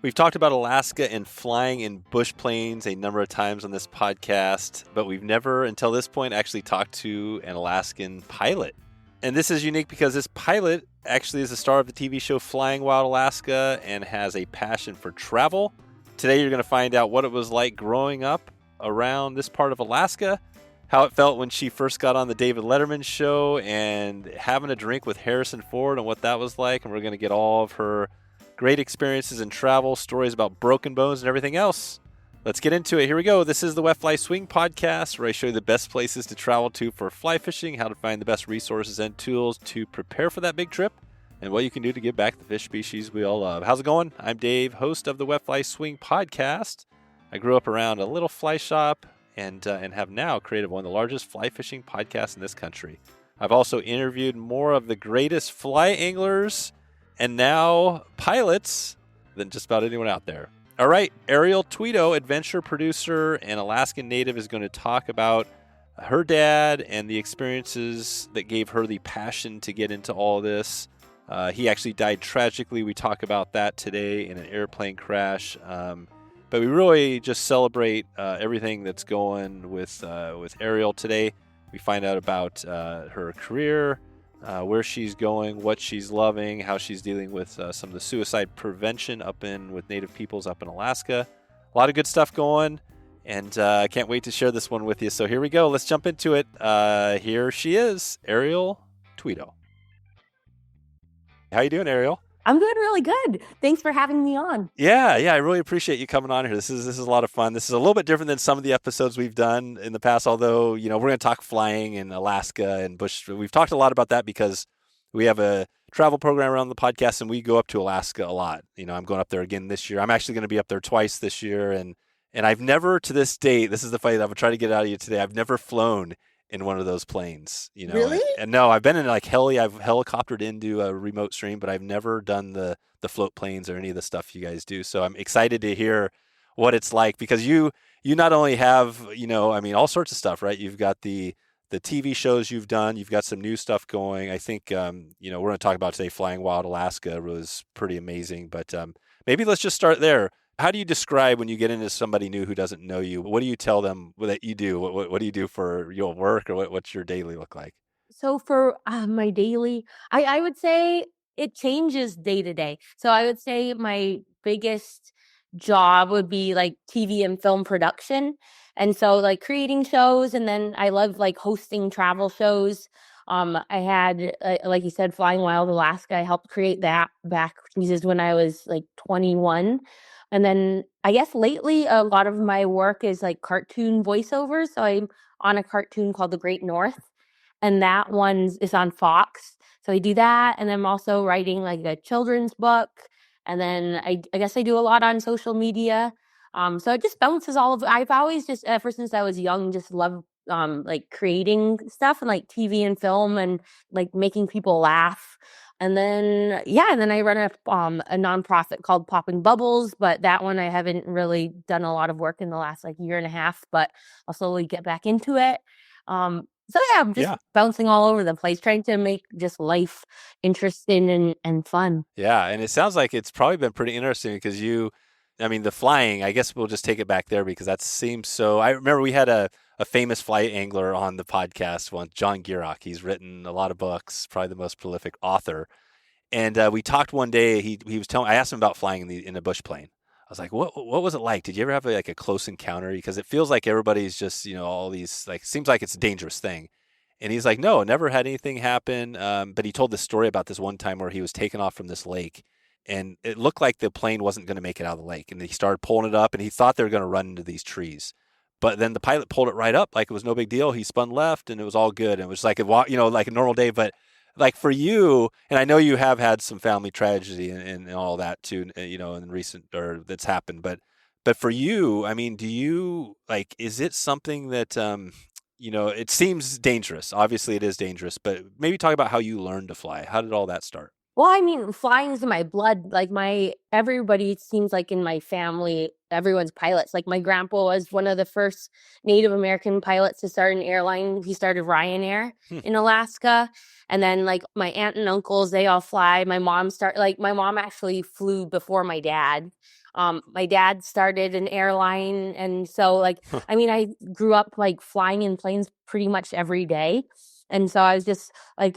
We've talked about Alaska and flying in bush planes a number of times on this podcast, but we've never, until this point, actually talked to an Alaskan pilot. And this is unique because this pilot actually is the star of the TV show Flying Wild Alaska and has a passion for travel. Today, you're going to find out what it was like growing up around this part of Alaska, how it felt when she first got on the David Letterman show, and having a drink with Harrison Ford and what that was like. And we're going to get all of her great experiences in travel, stories about broken bones, and everything else. Let's get into it. Here we go. This is the Wet Fly Swing podcast, where I show you the best places to travel to for fly fishing, how to find the best resources and tools to prepare for that big trip, and what you can do to give back the fish species we all love. How's it going? I'm Dave, host of the Wet Fly Swing podcast. I grew up around a little fly shop and have now created one of the largest fly fishing podcasts in this country. I've also interviewed more of the greatest fly anglers and now pilots than just about anyone out there. All right, Ariel Tweto, adventure producer and Alaskan native, is going to talk about her dad and the experiences that gave her the passion to get into all this. He actually died tragically. We talk about that today in an airplane crash. But we really just celebrate everything that's going with Ariel today. We find out about her career, where she's going, what she's loving, how she's dealing with some of the suicide prevention with Native peoples up in Alaska. A lot of good stuff going, and I can't wait to share this one with you. So here we go. Let's jump into it. Here she is, Ariel Tweto. How you doing, Ariel? I'm doing really good. Thanks for having me on. Yeah, I really appreciate you coming on here. This is a lot of fun. This is a little bit different than some of the episodes we've done in the past, although, we're going to talk flying in Alaska and bush. We've talked a lot about that because we have a travel program around the podcast and we go up to Alaska a lot. I'm going up there again this year. I'm actually going to be up there twice this year. And I've never, to this date, this is the fight I'm going to try to get out of you today. I've never flown in one of those planes, Really? And no, I've been in I've helicoptered into a remote stream, but I've never done the float planes or any of the stuff you guys do. So I'm excited to hear what it's like, because you not only have, all sorts of stuff, right? You've got the TV shows you've done, you've got some new stuff going. I think, we're going to talk about today, Flying Wild Alaska was pretty amazing, but maybe let's just start there. How do you describe when you get into somebody new who doesn't know you? What do you tell them that you do? What do you do for your work, or what's your daily look like? So for my daily, I would say it changes day to day. So I would say my biggest job would be like TV and film production. And so like creating shows, and then I love like hosting travel shows. I had, like you said, Flying Wild Alaska. I helped create that back when I was like 21. And then I guess lately a lot of my work is like cartoon voiceovers. So I'm on a cartoon called The Great North, and that one is on Fox. So I do that. And I'm also writing like a children's book. And then I guess I do a lot on social media. So it just bounces all over. I've always just, ever since I was young, just loved like creating stuff and like TV and film and like making people laugh. And then, I run a nonprofit called Popping Bubbles, but that one I haven't really done a lot of work in the last like year and a half, but I'll slowly get back into it. I'm just bouncing all over the place, trying to make just life interesting and fun. Yeah, and it sounds like it's probably been pretty interesting because the flying, I guess we'll just take it back there because that seems so. I remember we had a famous flight angler on the podcast once, John Gierach. He's written a lot of books, probably the most prolific author. And we talked one day. He was telling. I asked him about flying in a bush plane. I was like, "What was it like? Did you ever have a close encounter?" Because it feels like everybody's just all these seems like it's a dangerous thing. And he's like, "No, never had anything happen." But he told this story about this one time where he was taken off from this lake, and it looked like the plane wasn't going to make it out of the lake. And he started pulling it up, and he thought they were going to run into these trees. But then the pilot pulled it right up like it was no big deal. He spun left, and it was all good. And it was like like a normal day. But like for you, and I know you have had some family tragedy and all that too, in recent or that's happened. But for you, do you is it something that it seems dangerous? Obviously, it is dangerous. But maybe talk about how you learned to fly. How did all that start? Well, flying's in my blood. Like everybody, it seems like in my family, everyone's pilots. Like my grandpa was one of the first Native American pilots to start an airline. He started Ryanair in Alaska. And then like my aunt and uncles, they all fly. My mom actually flew before my dad. My dad started an airline, and so like I mean, I grew up like flying in planes pretty much every day, and so I was just like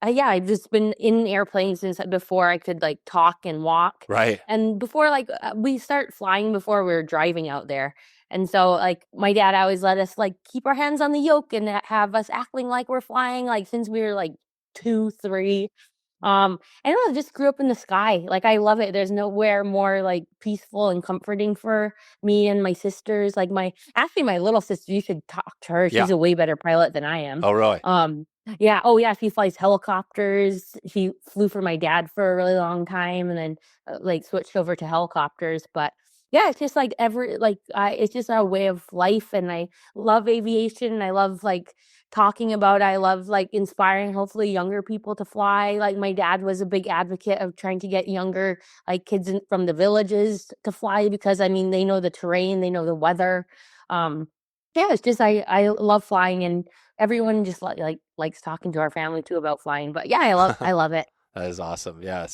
yeah, I've just been in airplanes since before I could like talk and walk, Right. and before like we start flying before we were driving out there. And so, like, my dad always let us, like, keep our hands on the yoke and have us acting like we're flying, like, since we were, like, 2, 3. I don't know, just grew up in the sky. Like, I love it. There's nowhere more, like, peaceful and comforting for me and my sisters. Like, actually, my little sister, you should talk to her. Yeah. She's a way better pilot than I am. Oh, really? Yeah. Oh, yeah. She flies helicopters. She flew for my dad for a really long time and then, like, switched over to helicopters. But yeah, it's just like it's just our way of life. And I love aviation. I love like talking about it. I love like inspiring hopefully younger people to fly. Like my dad was a big advocate of trying to get younger like kids from the villages to fly because I mean they know the terrain, they know the weather. Yeah, it's just I love flying and everyone just likes talking to our family too about flying. But yeah, I love it. That is awesome. Yeah.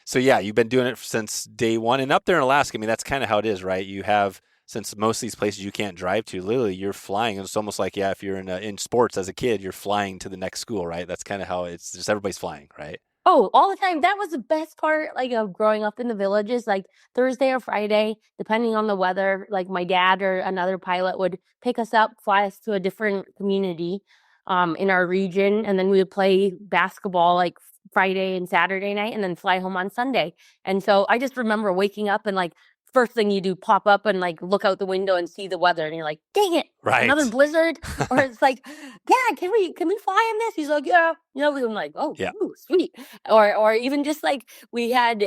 So yeah, you've been doing it since day one, and up there in Alaska. I mean, that's kind of how it is, right? You have since most of these places you can't drive to, literally you're flying. It's almost like yeah, if you're in sports as a kid, you're flying to the next school, right? That's kind of how it's just everybody's flying, right? Oh, all the time. That was the best part, like, of growing up in the villages. Like, Thursday or Friday, depending on the weather, like, my dad or another pilot would pick us up, fly us to a different community, in our region, and then we would play basketball, like, Friday and Saturday night, and then fly home on Sunday. And so I just remember waking up and, like, first thing you do, pop up and, like, look out the window and see the weather, and you're like, "Dang it, another Right. blizzard?" Or it's like, "Dad, can we fly in this?" He's like, "Yeah." You know, I'm like, "Oh, Yeah. ooh, sweet." Or even just like we had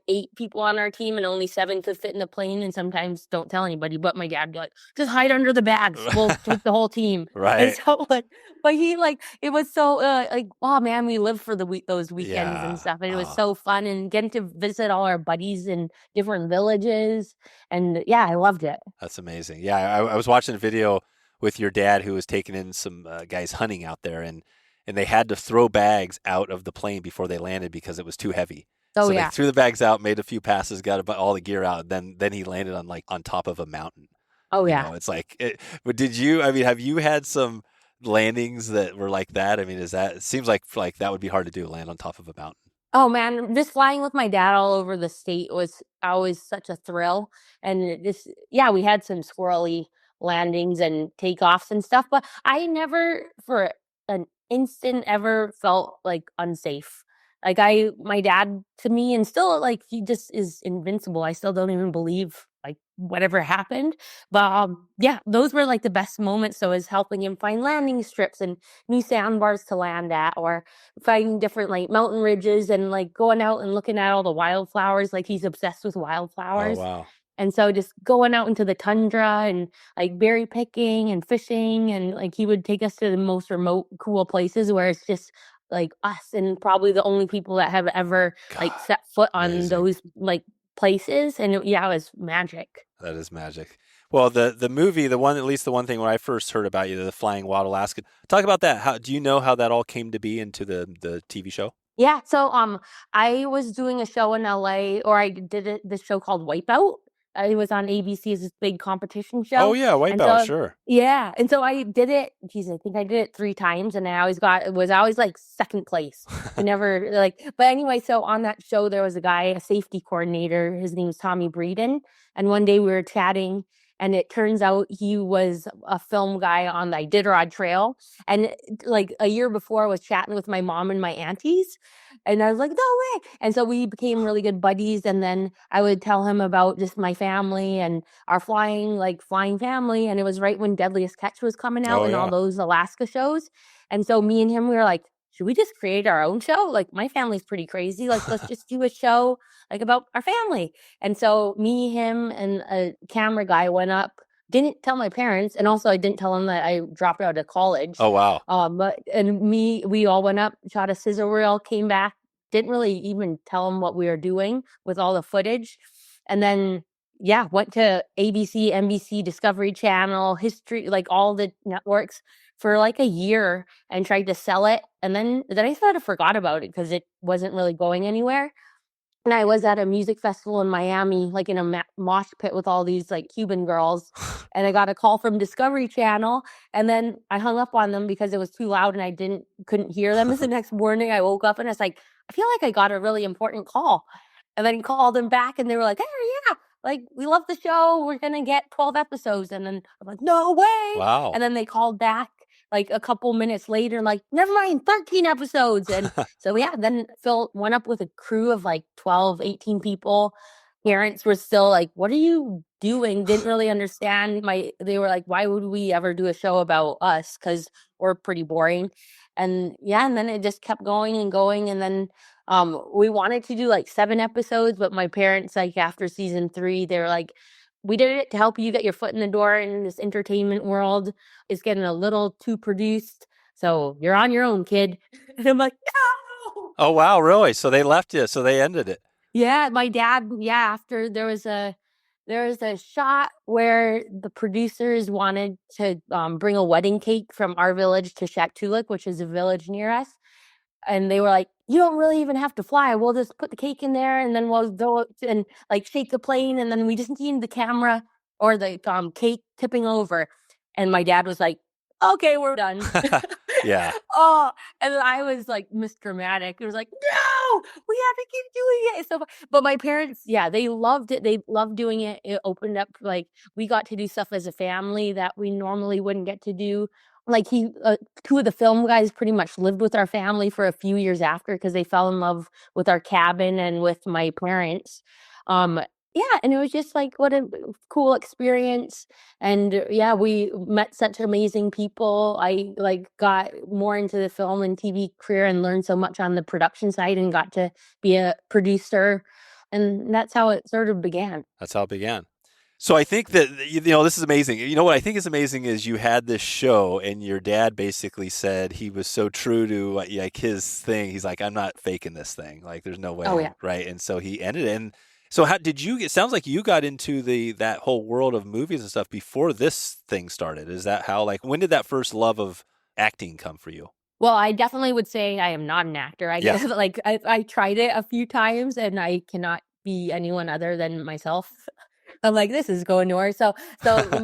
8 people on our team and only 7 could fit in the plane and sometimes don't tell anybody, but my dad would be like, "Just hide under the bags. We'll take the whole team." And Right. so like but he like it was so like oh man, we lived for those weekends and Yeah. stuff. And it was so fun and getting to visit all our buddies in different villages. And yeah, I loved it. That's amazing. Yeah, I was watching a video with your dad who was taking in some guys hunting out there, and they had to throw bags out of the plane before they landed because it was too heavy. Oh So they yeah. threw the bags out, made a few passes, got all the gear out, then he landed on like on top of a mountain. Oh You yeah. know, it's like. But did you? I mean, have you had some landings that were like that? I mean, it seems like that would be hard to do, land on top of a mountain. Oh man, just flying with my dad all over the state was always such a thrill. And yeah, we had some squirrely landings and takeoffs and stuff, but I never for an instant ever felt like unsafe. Like my dad to me, and still like he just is invincible. I still don't even believe like whatever happened. But yeah, those were like the best moments. So is helping him find landing strips and new sandbars to land at, or finding different like mountain ridges and like going out and looking at all the wildflowers. Like he's obsessed with Oh wildflowers. wow. And so just going out into the tundra and like berry picking and fishing and like he would take us to the most remote cool places where it's just like us and probably the only people that have ever like God, set foot on amazing. those like places. And yeah, it was magic. That is magic. Well, the movie, the one, at least the one thing when I first heard about you, the Flying Wild Alaskan. Talk about that. How do you know how that all came to be into the TV show? Yeah, so I was doing a show in LA, or I did this show called Wipeout. It was on ABC's this big competition Oh show. yeah, And Wipeout, so sure. yeah, and so I did it. Geez, I think I did it 3 times, and I always was always like second place. I never like, but anyway, so on that show there was a guy, a safety coordinator. His name was Tommy Breeden, and one day we were chatting. And it turns out he was a film guy on the Iditarod Trail. And like a year before, I was chatting with my mom and my aunties. And I was like, no way. And so we became really good buddies. And then I would tell him about just my family and our flying family. And it was right when Deadliest Catch was coming out Oh and all yeah. those Alaska shows. And so me and him, we were like, should we just create our own show? Like my family's pretty crazy. Like let's just do a show like about our family. And so me, him, and a camera guy went up. Didn't tell my parents, and also I didn't tell them that I dropped out of college. Oh wow. But and we all went up, shot a scissor reel, came back, didn't really even tell them what we were doing with all the footage. And then, yeah, went to ABC, NBC, Discovery Channel, History, like all the networks for like a year and tried to sell it. And then I sort of forgot about it because it wasn't really going anywhere. And I was at a music festival in Miami, like in a mosh pit with all these like Cuban girls. And I got a call from Discovery Channel, and then I hung up on them because it was too loud and I couldn't hear them. And the next morning I woke up and I was like, I feel like I got a really important call. And then called them back and they were like, hey, yeah, like we love the show. We're gonna get 12 episodes. And then I'm like, no way. Wow. And then they called back like a couple minutes later and like, never mind, 13 episodes. And so yeah, then Phil went up with a crew of like 12, 18 people. Parents were still like, what are you doing? Didn't really understand. They were like, why would we ever do a show about us? Because we're pretty boring. And yeah, and then it just kept going and going. And then we wanted to do like 7 episodes, but my parents, like after season 3, they were like, we did it to help you get your foot in the door in this entertainment world. It's getting a little too produced. So you're on your own, kid. And I'm like, no. Oh, wow. Really? So they left you. So they ended it. Yeah, my dad, yeah, after there was a shot where the producers wanted to bring a wedding cake from our village to Shaktoolik, which is a village near us. And they were like, you don't really even have to fly. We'll just put the cake in there and then we'll go and like shake the plane. And then we just need the camera or the cake tipping over. And my dad was like, okay, we're done. Yeah. Oh, and then I was like Miss Dramatic. It was like, no, we have to keep doing it. So, but my parents, yeah, they loved it. They loved doing it. It opened up, like, we got to do stuff as a family that we normally wouldn't get to do. Like 2 of the film guys pretty much lived with our family for a few years after because they fell in love with our cabin and with my parents. Um, yeah, and it was just like what a cool experience. And yeah, we met such amazing people. I like got more into the film and TV career and learned so much on the production side and got to be a producer. And that's how it sort of began. That's how it began. So I think that, this is amazing. You know what I think is amazing is you had this show and your dad basically said he was so true to like his thing. He's like, I'm not faking this thing. Like there's no way. Oh, yeah. Right. And so he ended it. And so how did you, it sounds like you got into that whole world of movies and stuff before this thing started. Is that how, like, when did that first love of acting come for you? Well, I definitely would say I am not an actor. Yeah. Like I tried it a few times and I cannot be anyone other than myself. I'm like, this is going nowhere. So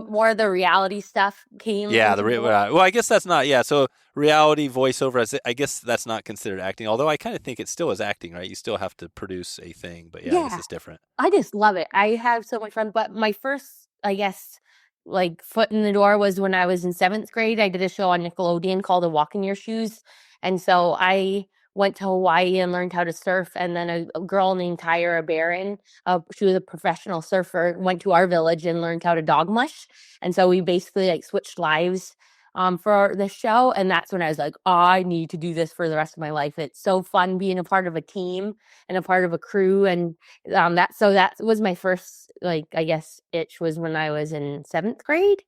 more of the reality stuff came. Yeah, into the world. well, I guess that's not. Yeah, so reality voiceover. I guess that's not considered acting. Although I kind of think it still is acting, right? You still have to produce a thing, but yeah, I guess it's different. I just love it. I have so much fun. But my first, I guess, like foot in the door was when I was in 7th grade. I did a show on Nickelodeon called A Walk in Your Shoes, and so I went to Hawaii and learned how to surf. And then a girl named Tyra Barron, she was a professional surfer, went to our village and learned how to dog mush. And so we basically like switched lives for the show. And that's when I was like, oh, I need to do this for the rest of my life. It's so fun being a part of a team and a part of a crew. And that was my first, like, I guess, itch was when I was in 7th grade.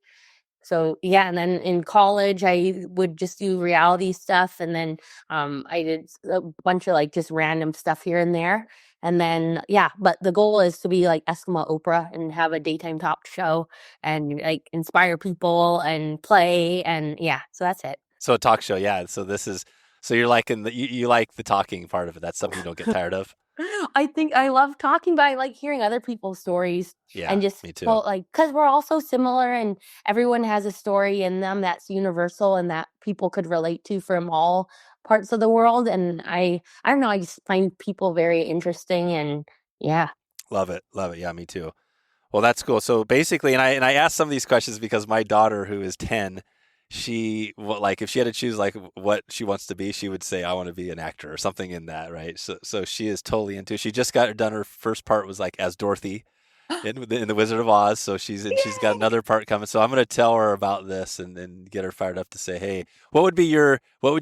So yeah, and then in college I would just do reality stuff, and then I did a bunch of like just random stuff here and there. And then yeah, but the goal is to be like Eskimo Oprah and have a daytime talk show and like inspire people and play, and yeah, so that's it. So a talk show, yeah. So you're liking you like the talking part of it. That's something you don't get tired of. I think I love talking, but I like hearing other people's stories. Yeah, and just me too. Well, like, because we're all so similar and everyone has a story in them that's universal and that people could relate to from all parts of the world. And I don't know, I just find people very interesting, and yeah. Love it. Yeah, me too. Well, that's cool. So basically, and I asked some of these questions because my daughter, who is 10, like if she had to choose like what she wants to be, she would say, I want to be an actor or something in that, right? So she is totally into it. She just got done her first part was like as Dorothy in the Wizard of Oz. So she's got another part coming. So I'm going to tell her about this and get her fired up to say, hey, what would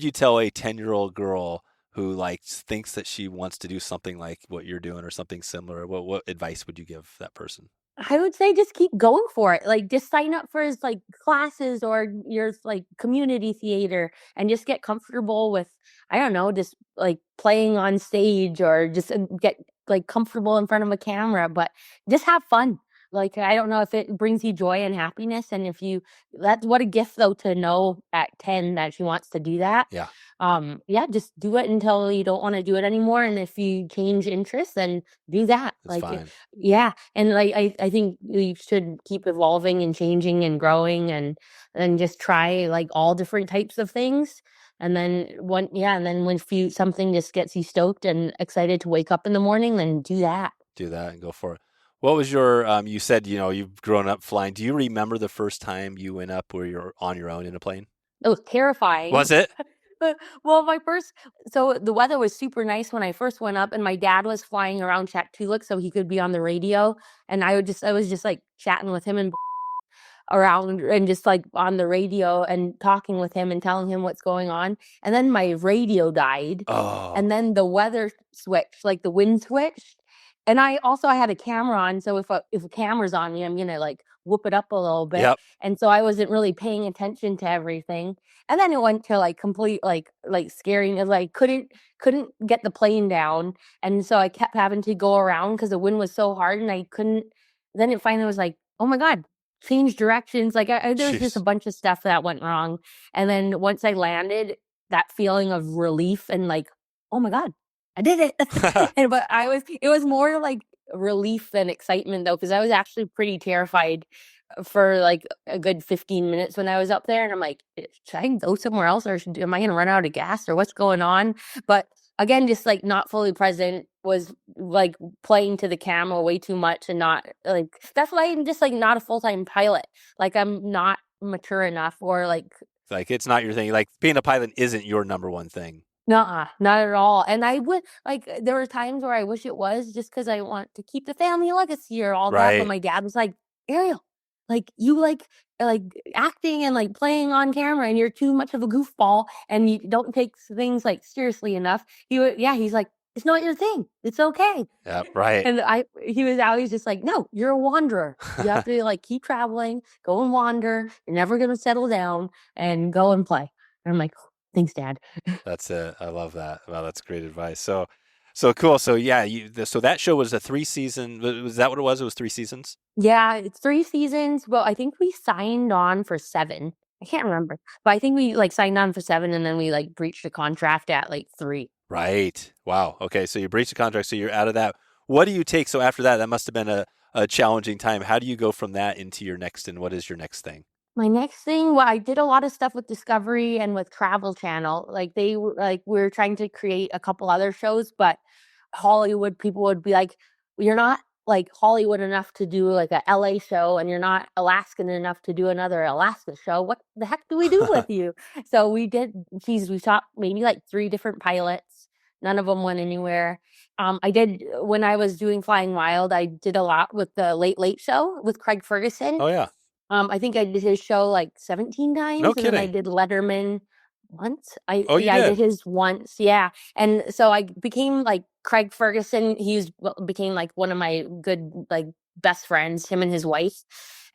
you tell a 10-year-old girl who like thinks that she wants to do something like what you're doing or something similar? What advice would you give that person? I would say just keep going for it. Like, just sign up for his like classes or your like community theater and just get comfortable with, I don't know, just like playing on stage or just get like comfortable in front of a camera, but just have fun. Like, I don't know if it brings you joy and happiness. And if you, that's what a gift though, to know at 10 that she wants to do that. Yeah, Yeah, just do it until you don't want to do it anymore. And if you change interests, then do that. it's Like, fine. yeah. And like, I think you should keep evolving and changing and growing and just try like all different types of things. And then and then when something just gets you stoked and excited to wake up in the morning, then do that. Do that and go for it. What was your, you said, you've grown up flying. Do you remember the first time you went up where you're on your own in a plane? It was terrifying. Was it? Well, so the weather was super nice when I first went up, and my dad was flying around Chattulik so he could be on the radio. And I was just like chatting with him and around and just like on the radio and talking with him and telling him what's going on. And then my radio died. Oh, And then the weather switched, like the wind switched. And I had a camera on, so if a camera's on me, I'm gonna like whoop it up a little bit. yep. And so I wasn't really paying attention to everything. And then it went to like complete like scaring, like couldn't get the plane down. And so I kept having to go around because the wind was so hard and I couldn't. Then it finally was like, oh my God, change directions. Like there was just a Jeez. bunch of stuff that went wrong. And then once I landed, that feeling of relief and like, oh my God, I did it. And but it was more like relief than excitement though, because I was actually pretty terrified for like a good 15 minutes when I was up there. And I'm like, should I go somewhere else or am I going to run out of gas or what's going on? But again, just like not fully present, was like playing to the camera way too much and not like, that's why I'm just like not a full-time pilot. Like I'm not mature enough or like, Like, it's not your thing. Like, being a pilot isn't your number one thing. nuh-uh, not at all. And I would like, there were times where I wish it was just because I want to keep the family legacy or all that. But Right. my dad was like, Ariel, like you like acting and like playing on camera and you're too much of a goofball and you don't take things like seriously enough. He's like, it's not your thing. It's okay. Yeah, right. And he was always just like, no, you're a wanderer. You have to like keep traveling, go and wander. You're never going to settle down and go and play. And I'm like, thanks, Dad. That's it. I love that. Wow, that's great advice. So cool. So yeah, so that show was a 3-season. Was that what it was? It was 3 seasons. Yeah, it's 3 seasons, but I think we signed on for 7. I can't remember, but I think we like signed on for 7 and then we like breached the contract at like 3. Right. Wow. Okay. So you breached the contract. So you're out of that. What do you take? So after that, that must have been a challenging time. How do you go from that into your next, and what is your next thing? My next thing, well, I did a lot of stuff with Discovery and with Travel Channel. Like they were like we were trying to create a couple other shows, but Hollywood people would be like, "You're not like Hollywood enough to do like a LA show, and you're not Alaskan enough to do another Alaska show. What the heck do we do with you?" So we shot maybe like 3 different pilots. None of them went anywhere. I did when I was doing Flying Wild. I did a lot with the Late Late Show with Craig Ferguson. Oh yeah. I think I did his show like 17 No times, and then I kidding. did Letterman once. Oh, you I did did. his once, yeah. And so I became like Craig Ferguson. Became like one of my good like best friends, him and his wife.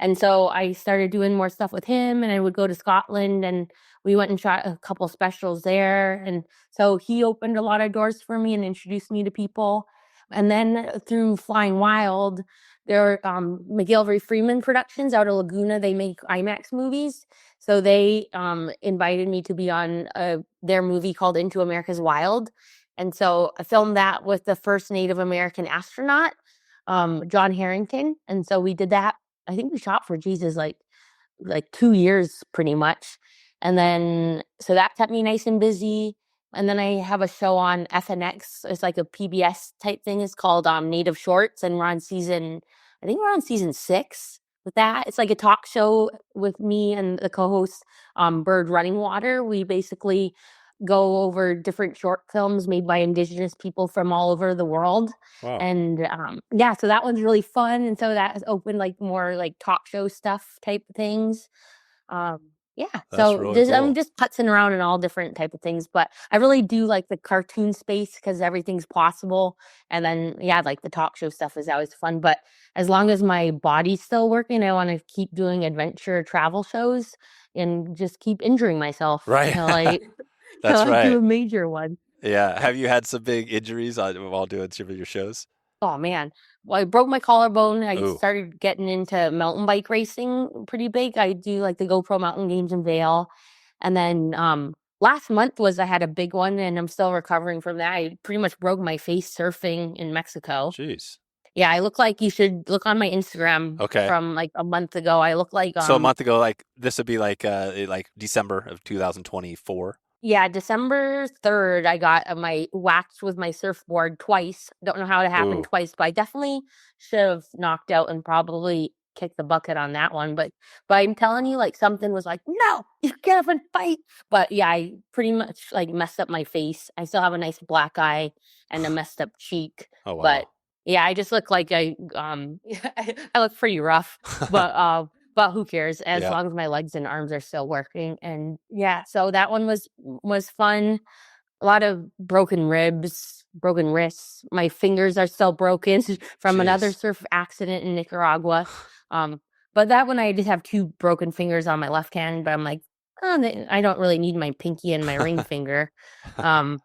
And so I started doing more stuff with him, and I would go to Scotland, and we went and shot a couple specials there. And so he opened a lot of doors for me and introduced me to people. And then through Flying Wild, they're McGillivray Freeman Productions out of Laguna. They make IMAX movies. So they invited me to be on their movie called Into America's Wild. And so I filmed that with the first Native American astronaut, John Harrington. And so we did that. I think we shot for Jesus like 2 years pretty much. And then so that kept me nice and busy. And then I have a show on FNX. It's like a PBS type thing. It's called Native Shorts, and I think we're on season 6 with that. It's like a talk show with me and the co-host, Bird Running Water. We basically go over different short films made by Indigenous people from all over the world. Wow. And yeah, so that one's really fun. And so that has opened like more like talk show stuff type of things. Um, yeah, That's so really cool. I'm just putzing around in all different type of things, but I really do like the cartoon space because everything's possible. And then yeah, like the talk show stuff is always fun. But as long as my body's still working, I want to keep doing adventure travel shows and just keep injuring myself Right. until I That's do right. a major one. Yeah. Have you had some big injuries while doing some of your shows? Oh man. Well, I broke my collarbone. I Ooh, started getting into mountain bike racing pretty big. I do like the GoPro Mountain Games in Vail. And then last month I had a big one and I'm still recovering from that. I pretty much broke my face surfing in Mexico. jeez. Yeah, I look like, you should look on my Instagram Okay. from like a month ago. I look like So a month ago, like this would be like December of 2024. yeah, December 3rd, I got my whacked with my surfboard twice. Don't know how it happened Ooh, twice, but I definitely should have knocked out and probably kicked the bucket on that one. But I'm telling you, like something was like, no, you can't even fight. But yeah, I pretty much like messed up my face. I still have a nice black eye and a messed up cheek. oh But wow. yeah, I just look like I look pretty rough. But who cares, as Yeah, long as my legs and arms are still working. And yeah, so that one was fun. A lot of broken ribs, broken wrists. My fingers are still broken from another jeez. surf accident in Nicaragua. Um, but that one I did have two broken fingers on my left hand, but I'm like, oh, I don't really need my pinky and my ring finger.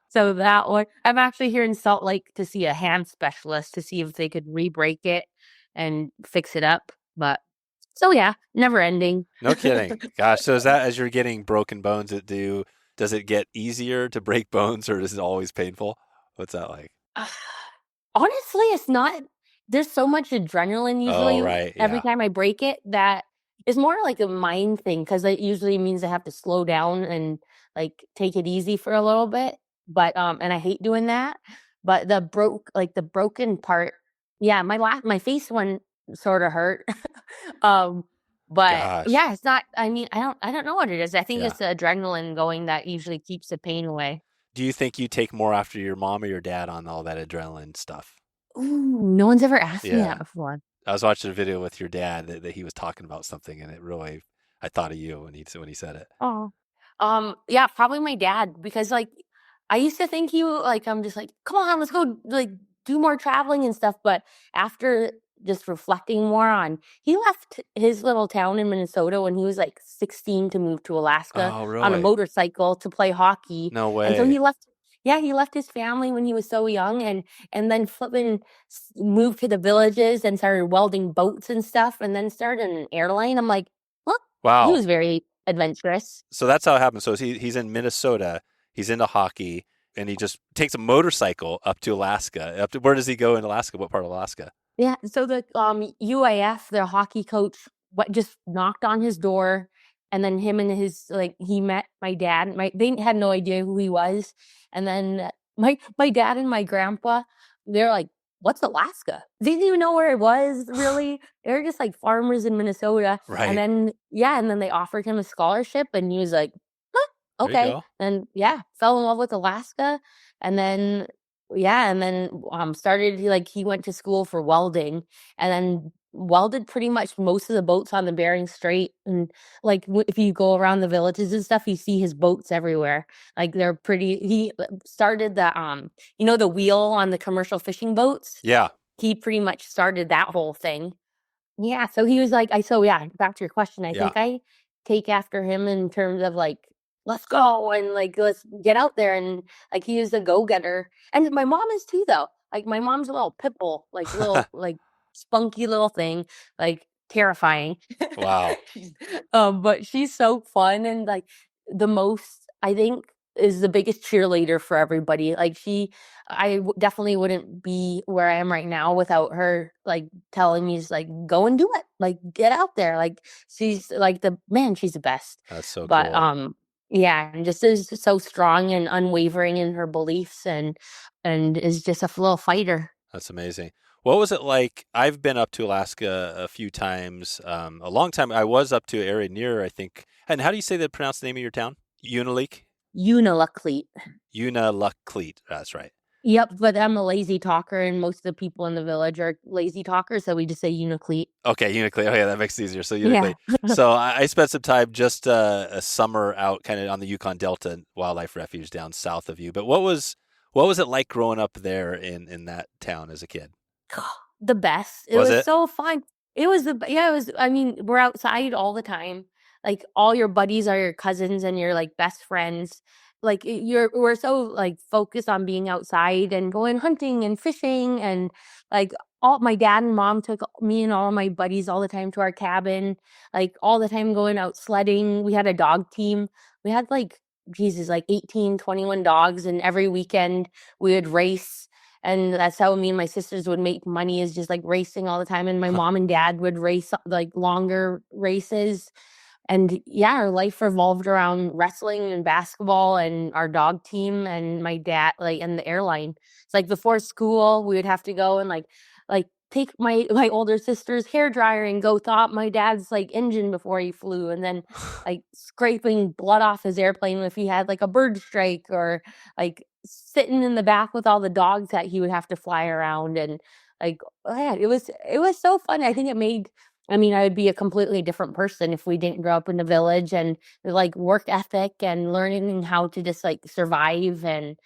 So that one, I'm actually here in Salt Lake to see a hand specialist to see if they could re-break it and fix it up. But so yeah, never ending. No kidding. Gosh, so is that as you're getting broken bones, does it get easier to break bones or is it always painful? What's that like? Honestly, it's not. There's so much adrenaline Oh, usually right. every Yeah. time I break it that it's more like a mind thing because it usually means I have to slow down and like take it easy for a little bit. But and I hate doing that. But the broken part, yeah, my face one sort of hurt. um, but Gosh. yeah, it's not. I mean, I don't know what it is. I think Yeah. it's the adrenaline going that usually keeps the pain away. Do you think you take more after your mom or your dad on all that adrenaline stuff? Ooh, no one's ever asked me Yeah. that before. I was watching a video with your dad that he was talking about something and it really I thought of you when he said it. Oh. Yeah, probably my dad because like I used to think I'm just like, come on, let's go like do more traveling and stuff. But after just reflecting more on, he left his little town in Minnesota when he was like 16 to move to Alaska Oh, on a really? motorcycle to play hockey. No And so way. he left his family when he was so young and then flipping moved to the villages and started welding boats and stuff and then started an airline. I'm like, well, he Wow. was very adventurous. So that's how it happens. So he's in Minnesota, he's into hockey, and he just takes a motorcycle up to Alaska. Up to where does he go in Alaska? What part of Alaska? Yeah, so the UAF, their hockey coach, what just knocked on his door, and then him and his like he met my dad. They had no idea who he was, and then my dad and my grandpa, they're like, "What's Alaska?" They didn't even know where it was really. They're just like farmers in Minnesota, and Right. then yeah, and then they offered him a scholarship, and he was like, "Huh, There you okay." go. And yeah, fell in love with Alaska, and then yeah, and then started he went to school for welding and then welded pretty much most of the boats on the Bering Strait and if you go around the villages and stuff you see his boats everywhere. Like they're pretty he started the the wheel on the commercial fishing boats. Yeah. He pretty much started that whole thing. Yeah, so he was like so yeah, back to your question. I Yeah. think I take after him in terms of like, let's go and like let's get out there and like he was a go-getter. And my mom is too though. Like my mom's a little pit bull, like little like spunky little thing, like terrifying. Wow. She's, but she's so fun and like the most I think is the biggest cheerleader for everybody. Like definitely wouldn't be where I am right now without her like telling me just like go and do it, like get out there. Like she's like she's the best. That's so But cool. yeah, and just is so strong and unwavering in her beliefs and is just a little fighter. That's amazing. What was it like? I've been up to Alaska a few times. A long time. I was up to an area near, I think. And how do you say pronounce the name of your town? Unalak? Unalakleet. Unalakleet. That's right. Yep, but I'm a lazy talker, and most of the people in the village are lazy talkers, so we just say Unalakleet. Okay, Unalakleet. Oh, yeah, that makes it easier. So Yeah. Unalakleet. So I spent some time just a summer out kind of on the Yukon Delta Wildlife Refuge down south of you. But what was it like growing up there in that town as a kid? The best. It Was was it? so fun. It was I mean, we're outside all the time. Like all your buddies are your cousins and your like best friends. like we're so like focused on being outside and going hunting and fishing, and like all my dad and mom took me and all my buddies all the time to our cabin, like all the time going out sledding. We had a dog team. We had like Jesus, like 18, 21 dogs, and every weekend we would race. And that's how me and my sisters would make money, is just like racing all the time. And my mom and dad would race like longer races. And yeah, our life revolved around wrestling and basketball and our dog team and my dad, like, and the airline. It's like before school, we would have to go and like take my older sister's hair dryer and go thaw my dad's like engine before he flew, and then like scraping blood off his airplane if he had like a bird strike, or like sitting in the back with all the dogs that he would have to fly around. And like, oh yeah, it was so fun. I think it made, I mean, I would be a completely different person if we didn't grow up in the village, and like work ethic and learning how to just like survive, and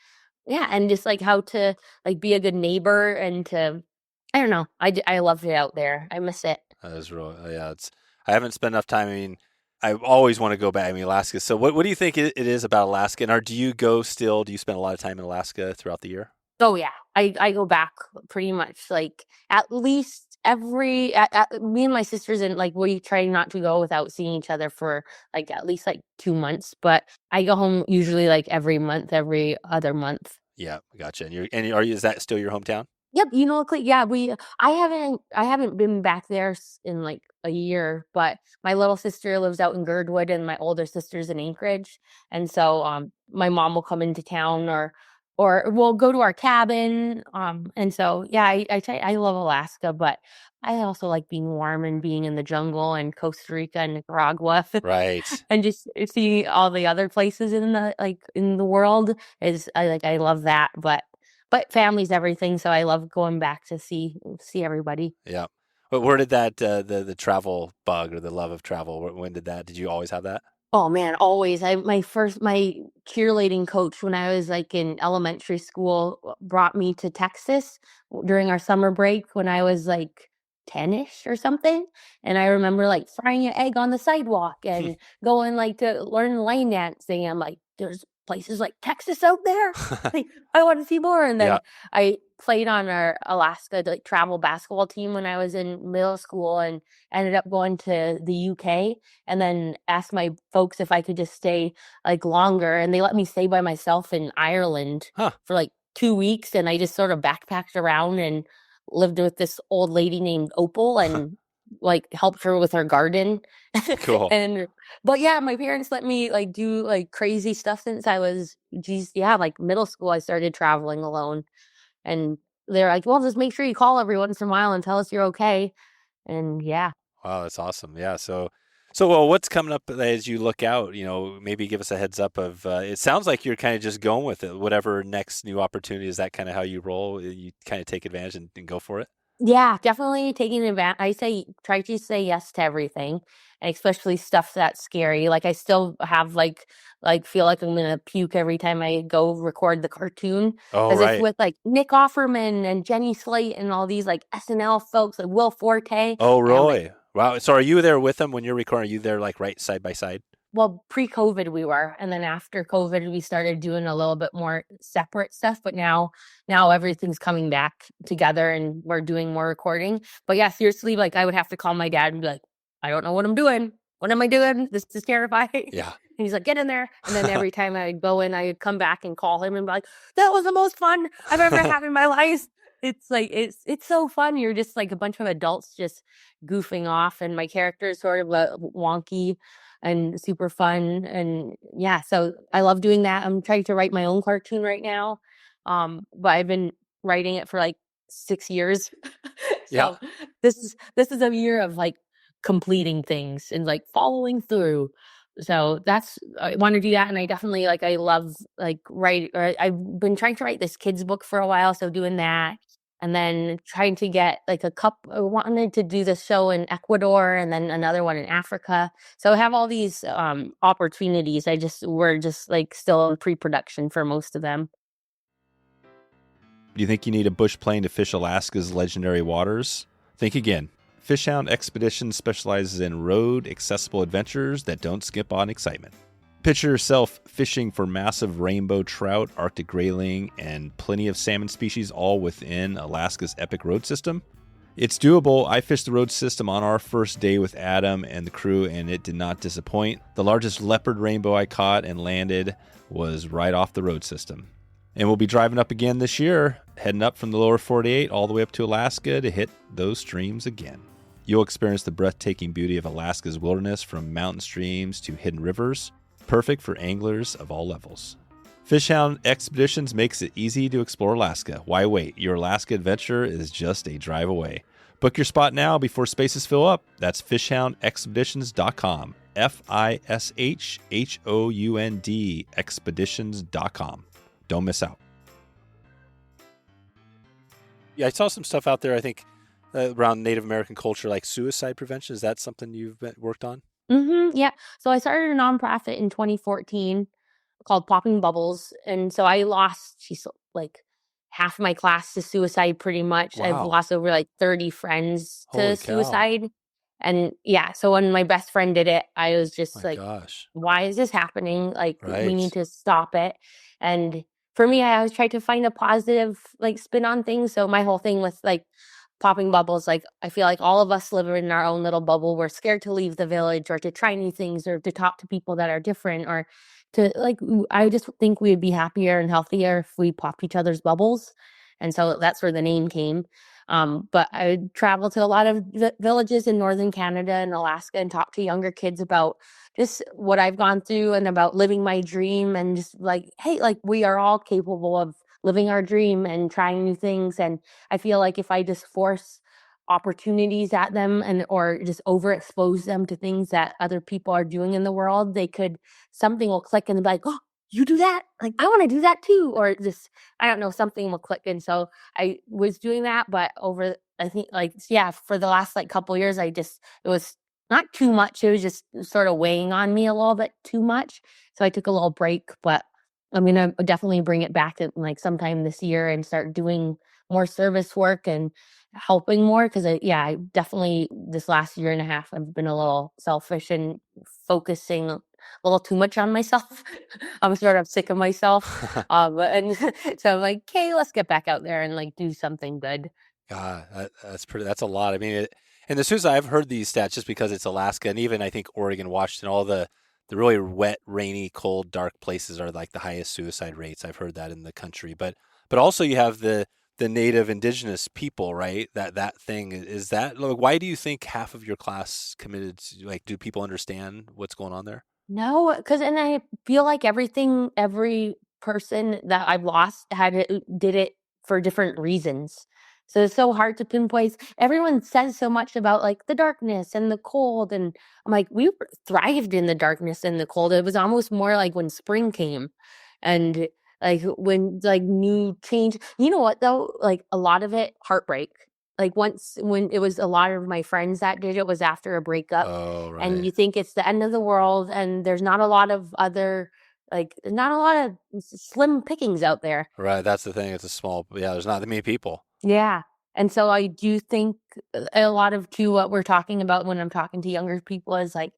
yeah, and just like how to like be a good neighbor, and to, I don't know. I loved it out there. I miss it. That is real. Yeah, I haven't spent enough time. I mean, I always want to go back. I mean, Alaska. So what do you think it is about Alaska? And do you go still? Do you spend a lot of time in Alaska throughout the year? Oh yeah, I go back pretty much like at least every me and my sisters, and like we try not to go without seeing each other for like at least like 2 months. But I go home usually like every month, every other month. Yeah, gotcha. Is that still your hometown? Yep, yeah, I haven't been back there in like a year, but my little sister lives out in Girdwood and my older sister's in Anchorage. And so my mom will come into town, or we'll go to our cabin. And so yeah, I love Alaska, but I also like being warm and being in the jungle and Costa Rica and Nicaragua. Right. And just see all the other places in the world. I love that, but family's everything, so I love going back to see everybody. Yeah. But where did that the travel bug or the love of travel? When did you always have that? Oh man, always. My cheerleading coach when I was like in elementary school brought me to Texas during our summer break when I was like 10ish or something. And I remember like frying an egg on the sidewalk and going like to learn line dancing. I'm like, there's places like Texas out there. Like, I want to see more. And then Yeah. I played on our Alaska like travel basketball team when I was in middle school, and ended up going to the UK, and then asked my folks if I could just stay like longer, and they let me stay by myself in Ireland for like 2 weeks, and I just sort of backpacked around and lived with this old lady named Opal and like helped her with her garden. Cool. But yeah, my parents let me like do like crazy stuff since I was like middle school. I started traveling alone, and they're like, well, just make sure you call every once in a while and tell us you're okay. And yeah. Wow, that's awesome. Yeah. So well, what's coming up as you look out? Maybe give us a heads up of. It sounds like you're kind of just going with it. Whatever next new opportunity, is that kind of how you roll? You kind of take advantage and go for it. Yeah, definitely taking advantage. Try to say yes to everything, and especially stuff that's scary. Like I still have like feel like I'm gonna puke every time I go record the cartoon. Oh, Because right. it's with like Nick Offerman and Jenny Slate and all these like SNL folks, like Will Forte. Oh, And I'm like, really? Wow. So are you there with them when you're recording? Are you there like right side by side? well, pre-COVID we were, and then after COVID we started doing a little bit more separate stuff. But now everything's coming back together, and we're doing more recording. But yeah, seriously, like I would have to call my dad and be like, I don't know what I'm doing. What am I doing? This is terrifying. Yeah. And he's like, get in there. And then every time I would go in, I would come back and call him and be like, that was the most fun I've ever had in my life. It's like it's so fun. You're just like a bunch of adults just goofing off, and my character is sort of wonky and super fun. And yeah, so I love doing that. I'm trying to write my own cartoon right now. But I've been writing it for like 6 years. Yeah. So this is a year of like completing things and like following through. So I want to do that. And I definitely I love like I've been trying to write this kids book for a while. So doing that. And then trying to get like I wanted to do this show in Ecuador and then another one in Africa. So I have all these opportunities. We're just like still in pre-production for most of them. Do you think you need a bush plane to fish Alaska's legendary waters? Think again. FishHound Expeditions specializes in road accessible adventures that don't skip on excitement. Picture yourself fishing for massive rainbow trout, Arctic grayling, and plenty of salmon species all within Alaska's epic road system. It's doable. I fished the road system on our first day with Adam and the crew, and it did not disappoint. The largest leopard rainbow I caught and landed was right off the road system. And we'll be driving up again this year, heading up from the lower 48 all the way up to Alaska to hit those streams again. You'll experience the breathtaking beauty of Alaska's wilderness, from mountain streams to hidden rivers, perfect for anglers of all levels. FishHound Expeditions makes it easy to explore Alaska. Why wait? Your Alaska adventure is just a drive away. Book your spot now before spaces fill up. That's fishhoundexpeditions.com. FishHound expeditions.com. Don't miss out. Yeah, I saw some stuff out there, I think, around Native American culture, like suicide prevention. Is that something you've worked on? Yeah. So I started a nonprofit in 2014 called Popping Bubbles. And so I lost, like half my class to suicide pretty much. I've Wow. lost over like 30 friends Holy to cow. suicide. And yeah, so when my best friend did it, I was just like, gosh. why is this happening? Like, we Right. need to stop it. And for me, I always tried to find a positive like spin on things. So my whole thing with like popping bubbles, like I feel like all of us live in our own little bubble. We're scared to leave the village or to try new things or to talk to people that are different, or to like, I just think we would be happier and healthier if we popped each other's bubbles. And so that's where the name came. But I would travel to a lot of villages in northern Canada and Alaska and talk to younger kids about just what I've gone through and about living my dream, and just like, hey, like we are all capable of living our dream and trying new things. And I feel like if I just force opportunities at them and or just overexpose them to things that other people are doing in the world, something will click and be like, oh, you do that? Like, I want to do that too. Or just, I don't know, something will click. And so I was doing that, but I think like, yeah, for the last like couple years, it was not too much. It was just sort of weighing on me a little bit too much. So I took a little break, but I'm going to definitely bring it back at like sometime this year and start doing more service work and helping more. Cause I definitely this last year and a half, I've been a little selfish and focusing a little too much on myself. I'm sort of sick of myself. And so I'm like, okay, let's get back out there and like do something good. God, that's a lot. I mean, and the suicide, I've heard these stats just because it's Alaska, and even I think Oregon, Washington, all the really wet, rainy, cold, dark places are like the highest suicide rates. I've heard that in the country, but also you have the Native Indigenous people, right? That thing is that. Like, why do you think half of your class committed? Like, do people understand what's going on there? No, and I feel like every person that I've lost did it for different reasons. So it's so hard to pinpoint. Everyone says so much about like the darkness and the cold, and I'm like, thrived in the darkness and the cold. It was almost more like when spring came, and like when like new change. You know what though? Like a lot of it, heartbreak. Like once when it was a lot of my friends that did it was after a breakup. Oh, And right. you think it's the end of the world, and there's not a lot of other, like, not a lot of slim pickings out there. Right. That's the thing. It's a small, yeah, there's not that many people. Yeah. And so I do think a lot of too what we're talking about when I'm talking to younger people is like,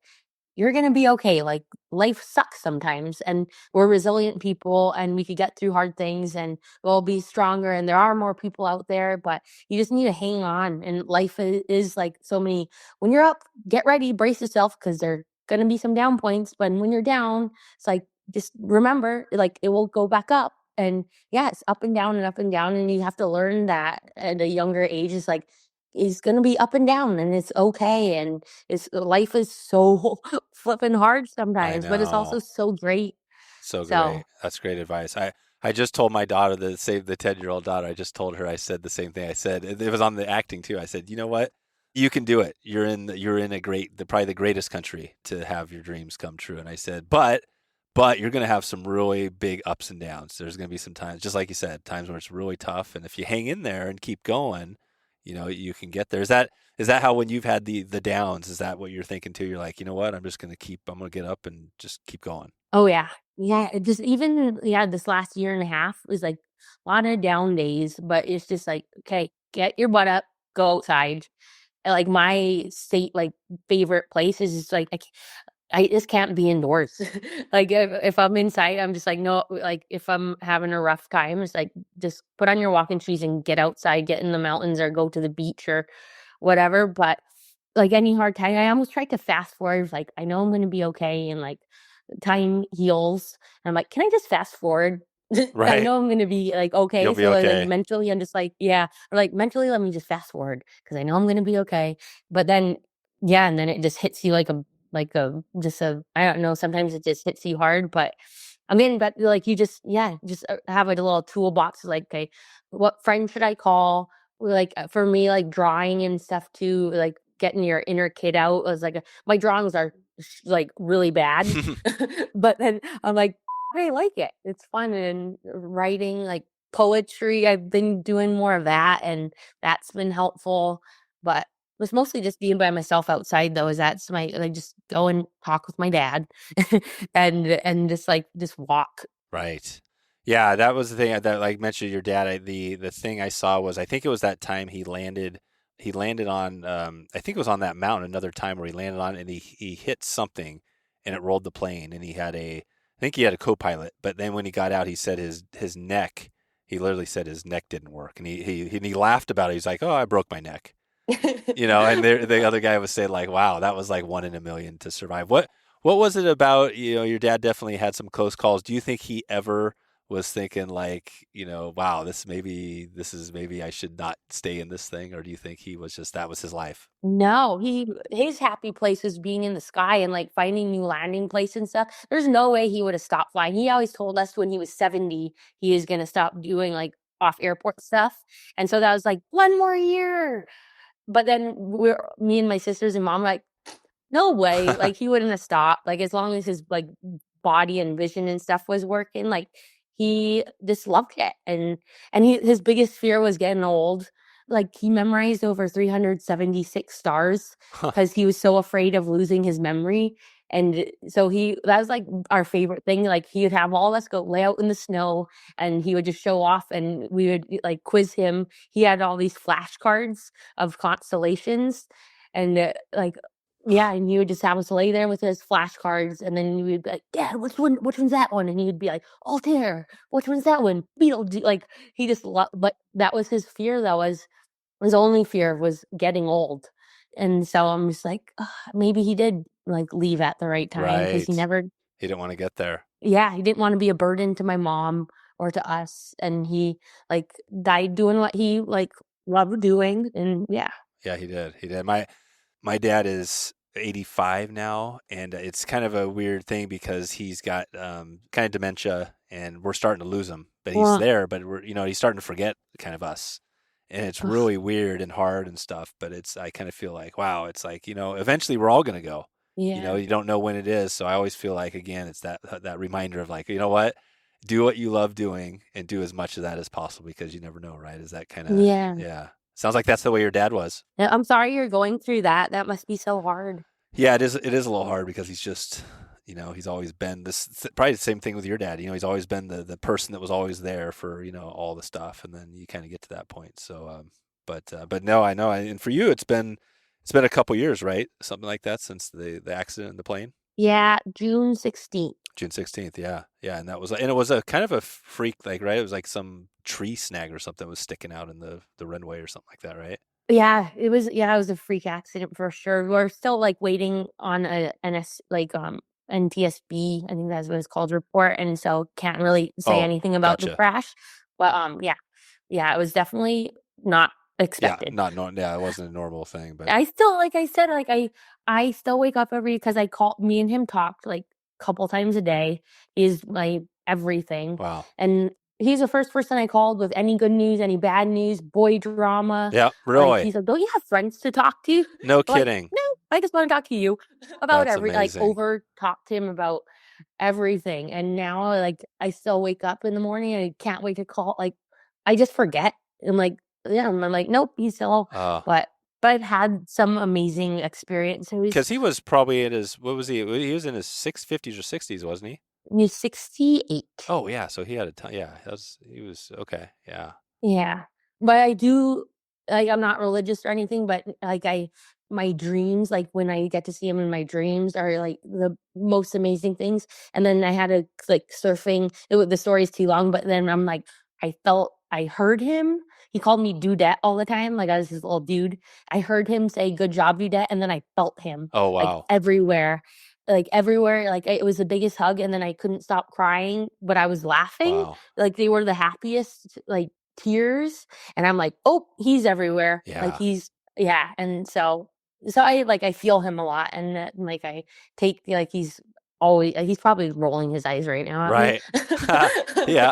you're going to be okay. Like life sucks sometimes, and we're resilient people, and we could get through hard things, and we'll be stronger, and there are more people out there, but you just need to hang on. And life is like so many, when you're up, get ready, brace yourself, because there going to be some down points, but when you're down, it's like, just remember, like it will go back up. And yeah, it's up and down and up and down. And you have to learn that at a younger age. It's like, it's going to be up and down, and it's okay. And life is so flipping hard I sometimes, but it's also know. so great. So So, great. That's great advice. I just told my daughter, the 10-year-old daughter, I just told her, I said the same thing. I said, it was on the acting too. I said, you know what? You can do it. You're in probably the greatest country to have your dreams come true. And I said, but you're going to have some really big ups and downs. There's going to be some times, just like you said, times where it's really tough. And if you hang in there and keep going, you can get there. Is that how, when you've had the downs, is that what you're thinking too? You're like, you know what? I'm going to get up and just keep going. oh yeah. Yeah. It just even, yeah, this last year and a half was like a lot of down days, but it's just like, okay, get your butt up, go outside. And, like my state, like favorite place is just like, I just can't be indoors. Like if I'm inside, I'm just like, no, like if I'm having a rough time, it's like just put on your walking shoes and get outside, get in the mountains or go to the beach or whatever. But like any hard time, I almost tried to fast forward. Like I know I'm going to be okay, and like time heals. And I'm like, can I just fast forward? I Right. know I'm going to be like okay. You'll be So like okay. mentally, I'm just like, yeah, or like mentally, let me just fast forward because I know I'm going to be okay. But then, yeah, and then it just hits you like a just a I don't know, sometimes it just hits you hard, but I mean, but like you just yeah, just have like a little toolbox like okay, what friend should I call? Like for me, like drawing and stuff too, like getting your inner kid out was like my drawings are like really bad, but then I'm like I like it. It's fun and writing like poetry. I've been doing more of that, and that's been helpful. But was mostly just being by myself outside though, is that's my like just go and talk with my dad and just like just walk. Right. Yeah, that was the thing that like mentioned your dad. The thing I saw was I think it was that time he landed. He landed on I think it was on that mountain another time where he landed on and he hit something and it rolled the plane and he had a I think he had a co-pilot, but then when he got out he said his neck he literally said his neck didn't work and he laughed about it. He's like, "Oh, I broke my neck." You know, and the other guy was saying like, "Wow, that was like one in a million to survive." What was it about, you know, your dad definitely had some close calls. Do you think he ever was thinking like, you know, wow, this is maybe I should not stay in this thing, or do you think he was just that was his life? No, his happy place was being in the sky and like finding new landing place and stuff. There's no way he would have stopped flying. He always told us when he was 70 he is gonna stop doing like off airport stuff. And so that was like one more year. But then we're me and my sisters and mom were like, no way. Like he wouldn't have stopped. Like as long as his like body and vision and stuff was working, like he just loved it. And his biggest fear was getting old. Like he memorized over 376 stars Huh. because he was so afraid of losing his memory. And so that was like our favorite thing. Like he would have all of us go lay out in the snow and he would just show off and we would like quiz him. He had all these flashcards of constellations and like yeah, and he would just have us lay there with his flashcards, and then we would be like, "Dad, which one's that one?" And he would be like, "Altair, which one's that one?" Like he just but that was his fear. That was his only fear was getting old, and so I'm just like, "Ugh, maybe he did like leave at the right time because he Right. never, He didn't want to get there. yeah, he didn't want to be a burden to my mom or to us, and he like died doing what he like loved doing, and yeah, Yeah, he did. He did. My dad is 85 now, and it's kind of a weird thing because he's got kind of dementia, and we're starting to lose him. But he's well, there, but we're you know he's starting to forget kind of us, and it's ugh, really weird and hard and stuff. But it's I kind of feel like wow, it's like you know eventually we're all gonna go. You know yeah. you don't know when it is, so I always feel like again it's that reminder of like you know what, do what you love doing and do as much of that as possible because you never know, right? Is that kind of Yeah. yeah? Sounds like that's the way your dad was. Yeah, I'm sorry you're going through that. That must be so hard. Yeah, it is. It is a little hard because he's just, you know, he's always been this. Probably the same thing with your dad. You know, he's always been the person that was always there for you know all the stuff, and then you kind of get to that point. So, but no, I know. And for you, it's been a couple years, right? Something like that since the accident in the plane, Yeah, June 16th. June 16th. Yeah, yeah, and it was a kind of a freak, like right. It was like some tree snag or something was sticking out in the runway or something like that, right? Yeah, it was a freak accident for sure. We're still like waiting on a NS like NTSB, I think that's what it's called, report, and so can't really say Oh, anything about the gotcha. crash. But yeah. Yeah, it was definitely not Yeah, expected. not no, yeah, it wasn't a normal thing, but I still like I said, like I still wake up every because I call me and him talked like a couple times a day. Is my everything. wow. And he's the first person I called with any good news, any bad news, boy drama. Yeah, Like really. he's like, don't you have friends to talk to? No I'm like, kidding. no, I just want to talk to you about That's every like amazing. over talk to him about everything. And now like I still wake up in the morning and I can't wait to call. Like I just forget. I'm like, yeah, I'm like, nope, he's still Uh, but I've had some amazing experiences. because he was probably in his what was he? He was in his 50s or 60s, wasn't he? He's 68. Oh yeah, so he had a ton. Yeah, that was he was okay. Yeah, Yeah. But I do. like I'm not religious or anything, but like my dreams, like when I get to see him in my dreams, are like the most amazing things. And then I had a like surfing. The story's too long, but then I'm like, I heard him. He called me dudette all the time. Like I was his little dude. I heard him say, "Good job, dudette," and then I felt him Oh, like wow. everywhere. Like everywhere, like it was the biggest hug, and then I couldn't stop crying, but I was laughing. Wow. Like they were the happiest, like tears, and I'm like, oh, he's everywhere. Like Yeah. he's yeah, and so I feel him a lot, and like I take like he's probably rolling his eyes right now at me. Right. Yeah.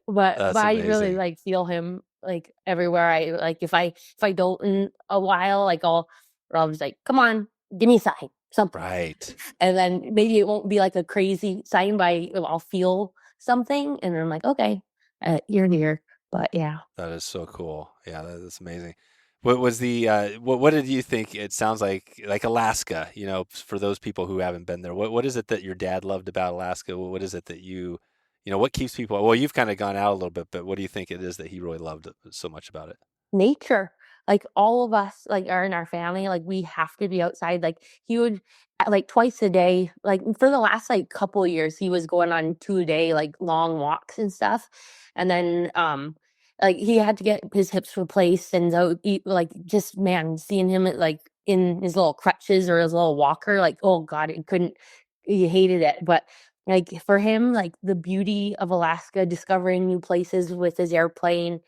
But That's I really amazing. like feel him like everywhere. I like if I don't in a while, like I'll just like, come on, give me a sign, something. Right. And then maybe it won't be like a crazy sign, but I'll feel something, and I'm like, okay, you're here. But yeah, That is so cool. Yeah, that is amazing. What was the what did you think? It sounds like Alaska, for those people who haven't been there. What is it that your dad loved about Alaska? What is it that what keeps people, well, you've kind of gone out a little bit, but what do you think it is that he really loved so much about it? nature. Like all of us, like are in our family, like we have to be outside. Like he would, like twice a day. Like for the last like couple of years, he was going on 2 a day like long walks and stuff. And then like he had to get his hips replaced, and so like just man, seeing him like in his little crutches or his little walker, like oh god, it couldn't. He hated it, but like for him, like the beauty of Alaska, discovering new places with his airplane,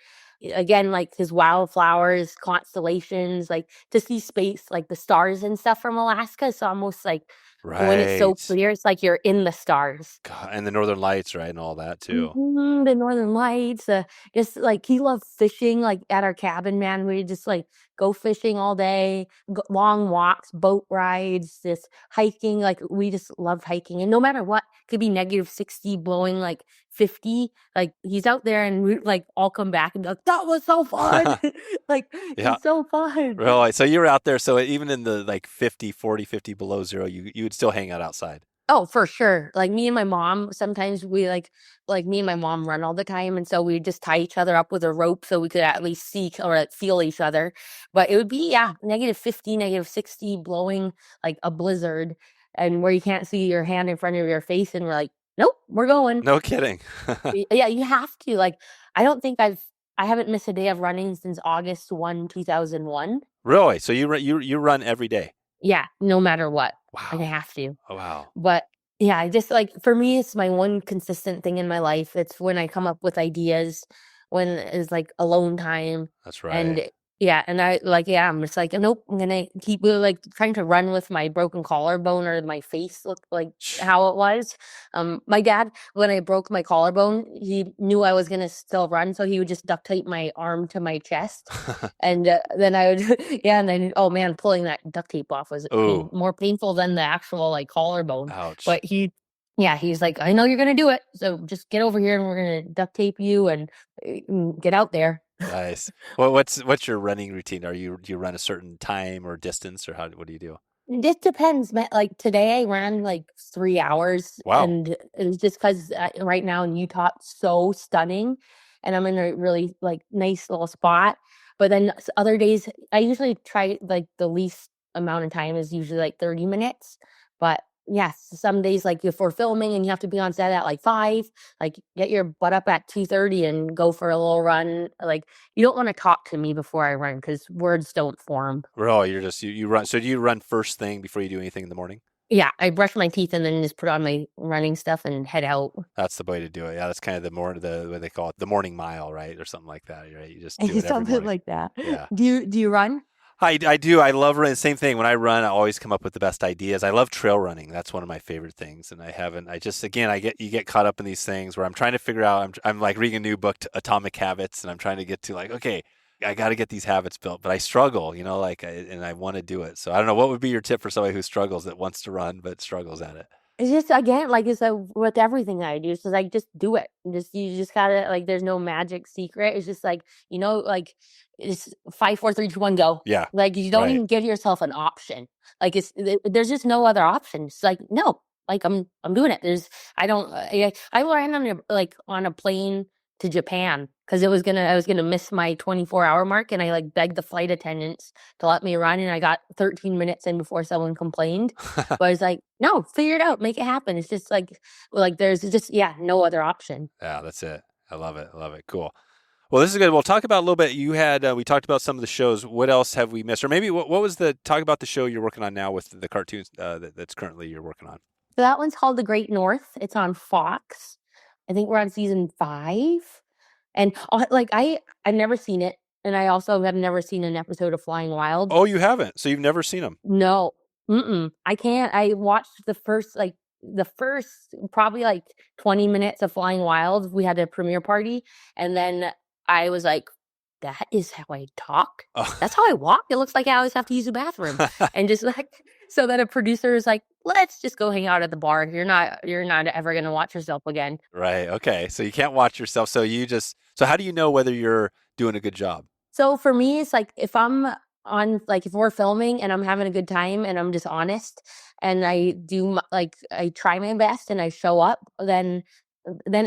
again, like his wildflowers, constellations, like to see space, like the stars and stuff from Alaska. It's almost like when it's so Right. clear, it's like you're in the stars. God, and the Northern Lights, right, and all that too. The Northern Lights, just like he loved fishing, like at our cabin, man. We just like go fishing all day, long walks, boat rides, just hiking. Like we just loved hiking, and no matter what, it could be -60, blowing like 50. Like he's out there, and we like all come back and be like, that was so fun. Like Yeah. it's so fun. Really? So you were out there, so even in the like 50, 40, 50 below zero, you would still hang out outside. Oh, for sure. Like me and my mom, sometimes we like me and my mom run all the time. And so we just tie each other up with a rope so we could at least see or like, feel each other. But it would be, yeah, -50, -60, blowing like a blizzard, and where you can't see your hand in front of your face. And we're like, nope, we're going. No kidding. Yeah, you have to. Like, I don't think I haven't missed a day of running since August 2001. Really? So you run every day? Yeah, no matter what. Like, I Wow. have to. Oh, wow. But yeah, I just like for me, it's my one consistent thing in my life. It's when I come up with ideas, when it's like alone time, That's right. and yeah, and I like yeah, I'm just like nope, I'm gonna keep like trying to run with my broken collarbone or my face look like how it was. My dad, when I broke my collarbone, he knew I was gonna still run, so he would just duct tape my arm to my chest, and then I would yeah, and then oh man, pulling that duct tape off was Oh, more painful than the actual like collarbone. ouch. But yeah, he's like, I know you're gonna do it, so just get over here and we're gonna duct tape you and get out there. Nice. Well, what's your running routine? Do you run a certain time or distance, or what do you do? This depends, man. Like today, I ran like 3 hours, Wow. and it was just because right now in Utah, it's so stunning, and I'm in a really like nice little spot. But then other days, I usually try like the least amount of time is usually like 30 minutes. But yes, some days like if we're filming and you have to be on set at like 5, like get your butt up at 2:30 and go for a little run. Like you don't want to talk to me before I run because words don't form. Oh, you're just you run. So do you run first thing before you do anything in the morning? Yeah, I brush my teeth and then just put on my running stuff and head out. That's the way to do it. Yeah, that's kind of the what they call it, the morning mile, right? Or something like that, right? You just do it every Something morning. like that. Yeah. Do you run? I do. I love running. Same thing. When I run, I always come up with the best ideas. I love trail running. That's one of my favorite things. And I haven't. I just again, you get caught up in these things where I'm trying to figure out. I'm like reading a new book, Atomic Habits, and I'm trying to get to like, okay, I got to get these habits built, but I struggle. And I want to do it. So I don't know. What would be your tip for somebody who struggles that wants to run but struggles at it? It's just again like it's with everything I do. So like just do it. Just you just gotta like there's no magic secret. It's just like like it's 5, 4, 3, 2, 1, go. Yeah. Like you don't Right. even give yourself an option. Like there's just no other option. It's like no, like I'm doing it. I don't I ran on a plane to Japan because I was gonna miss my 24-hour mark, and I like begged the flight attendants to let me run, and I got 13 minutes in before someone complained. But I was like, no, figure it out, make it happen. It's just like there's just no other option. Yeah, that's it. I love it. I love it. Cool. Well, this is good. We'll talk about a little bit. You had we talked about some of the shows. What else have we missed? Or maybe what was the talk about the show you're working on now with the cartoons that's currently you're working on? So that one's called The Great North. It's on Fox. I think we're on season 5. And I've never seen it, and I also have never seen an episode of Flying Wild. Oh, you haven't? So you've never seen them? No. I can't. I watched the first probably like 20 minutes of Flying Wild. We had a premiere party, and then I was like, that is how I talk. Oh. That's how I walk. It looks like I always have to use the bathroom. And just like, so that a producer is like, let's just go hang out at the bar. You're not ever going to watch yourself again. Right. Okay. So you can't watch yourself. So how do you know whether you're doing a good job? So for me, it's like if I'm if we're filming and I'm having a good time and I'm just honest and I I try my best and I show up, then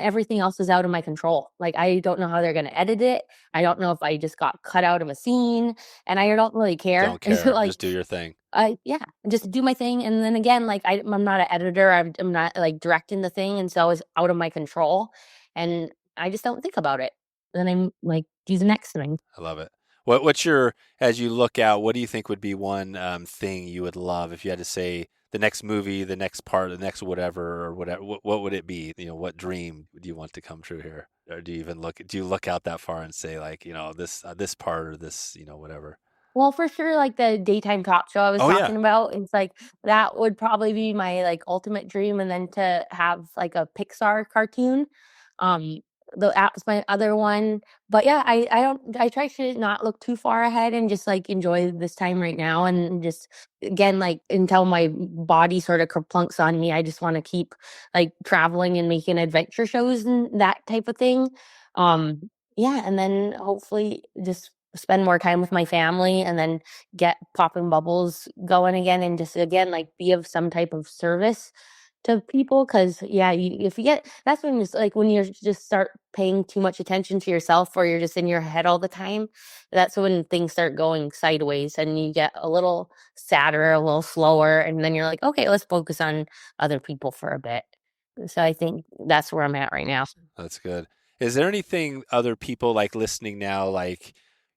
everything else is out of my control. Like, I don't know how they're going to edit it. I don't know if I just got cut out of a scene, and I don't really care. Don't care. Just do your thing. Just do my thing. And then again, like I'm not an editor. I'm not like directing the thing. And so it's out of my control, and I just don't think about it. Then I'm like, do the next thing. I love it. What's your, as you look out, what do you think would be one thing you would love if you had to say the next movie, the next part, the next whatever, or whatever? What would it be? What dream do you want to come true here? Or do you look out that far and say like, this part or this, whatever? Well, for sure, like the daytime talk show I was talking about, it's like that would probably be my like ultimate dream, and then to have like a Pixar cartoon. That was my other one. But yeah, I try to not look too far ahead and just like enjoy this time right now, and just again, like until my body sort of kerplunks on me, I just want to keep like traveling and making adventure shows and that type of thing. And then hopefully just spend more time with my family, and then get popping bubbles going again, and just again like be of some type of service to people. Because if you get, that's when it's like when you just start paying too much attention to yourself, or you're just in your head all the time, that's when things start going sideways and you get a little sadder, a little slower, and then you're like, okay, let's focus on other people for a bit. So I think that's where I'm at right now. That's good. Is there anything other people like listening now, like,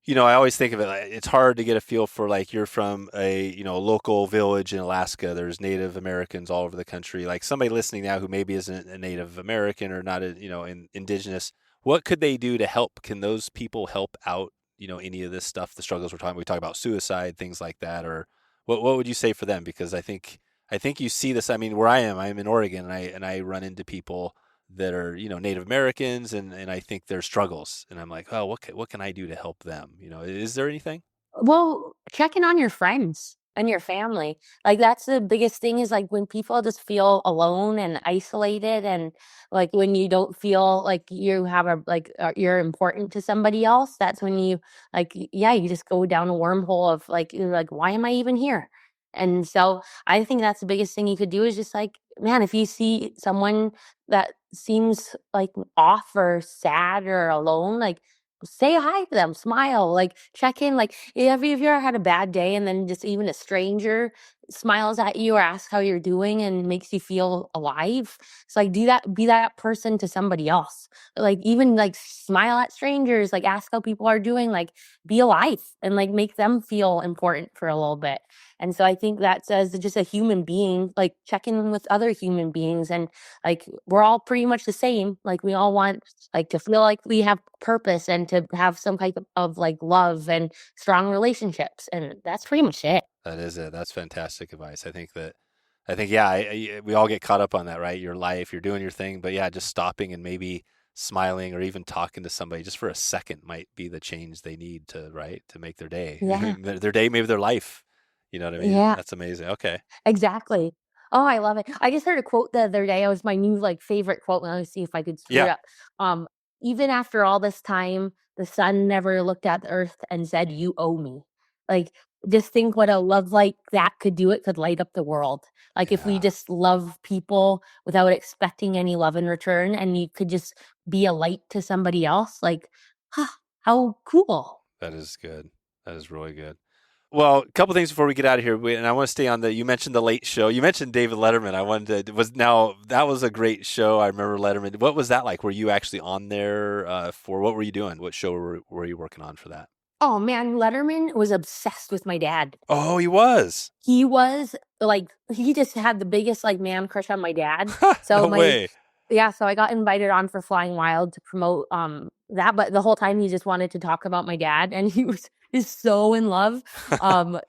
I always think of it like it's hard to get a feel for like you're from a, local village in Alaska. There's Native Americans all over the country. Like somebody listening now who maybe isn't a Native American or not, Indigenous, what could they do to help? Can those people help out, any of this stuff, the struggles we talk about suicide, things like that, or what would you say for them? Because I think you see this. I mean, where I'm in Oregon, and I run into people that are, Native Americans, and I think their struggles, and I'm like, oh, what can I do to help them? Is there anything? Well, checking on your friends and your family. Like that's the biggest thing, is like when people just feel alone and isolated, and like when you don't feel like you have you're important to somebody else, that's when you you just go down a wormhole of like, you're like, why am I even here? And so I think that's the biggest thing you could do, is just like, man, if you see someone that seems like off or sad or alone, like say hi to them, smile, like check in. Like, have you ever had a bad day and then just even a stranger smiles at you or asks how you're doing and makes you feel alive? So like, do that, be that person to somebody else. Like even like smile at strangers, like ask how people are doing, like be alive, and like make them feel important for a little bit. And so I think that says just a human being, like check in with other human beings, and like we're all pretty much the same. Like we all want like to feel like we have purpose and to have some type of like love and strong relationships, and that's pretty much it. That is it. That's fantastic advice. We all get caught up on that, right? Your life, you're doing your thing, but yeah, just stopping and maybe smiling or even talking to somebody just for a second might be the change they need to make their day. Yeah. Their day, maybe their life. You know what I mean? Yeah. That's amazing. Okay. Exactly. Oh, I love it. I just heard a quote the other day. It was my new like favorite quote. Let me see if I could screw it up. Even after all this time, the sun never looked at the earth and said, "You owe me." Like, just think what a love like that could do. It could light up the world. Like, if we Yeah, just love people without expecting any love in return, and you could just be a light to somebody else, like, huh, how cool. that is good. That is really good. Well, a couple things before we get out of here, and I want to stay on you mentioned the Late Show. You mentioned David Letterman. I wanted to that was a great show. I remember Letterman. What was that like? Were you actually on there for what were you doing? What show were you working on for that? Oh man, Letterman was obsessed with my dad. Oh, he was. He was like, he just had the biggest like man crush on my dad. So No way. so I got invited on for Flying Wild to promote that, but the whole time he just wanted to talk about my dad, and he was just so in love.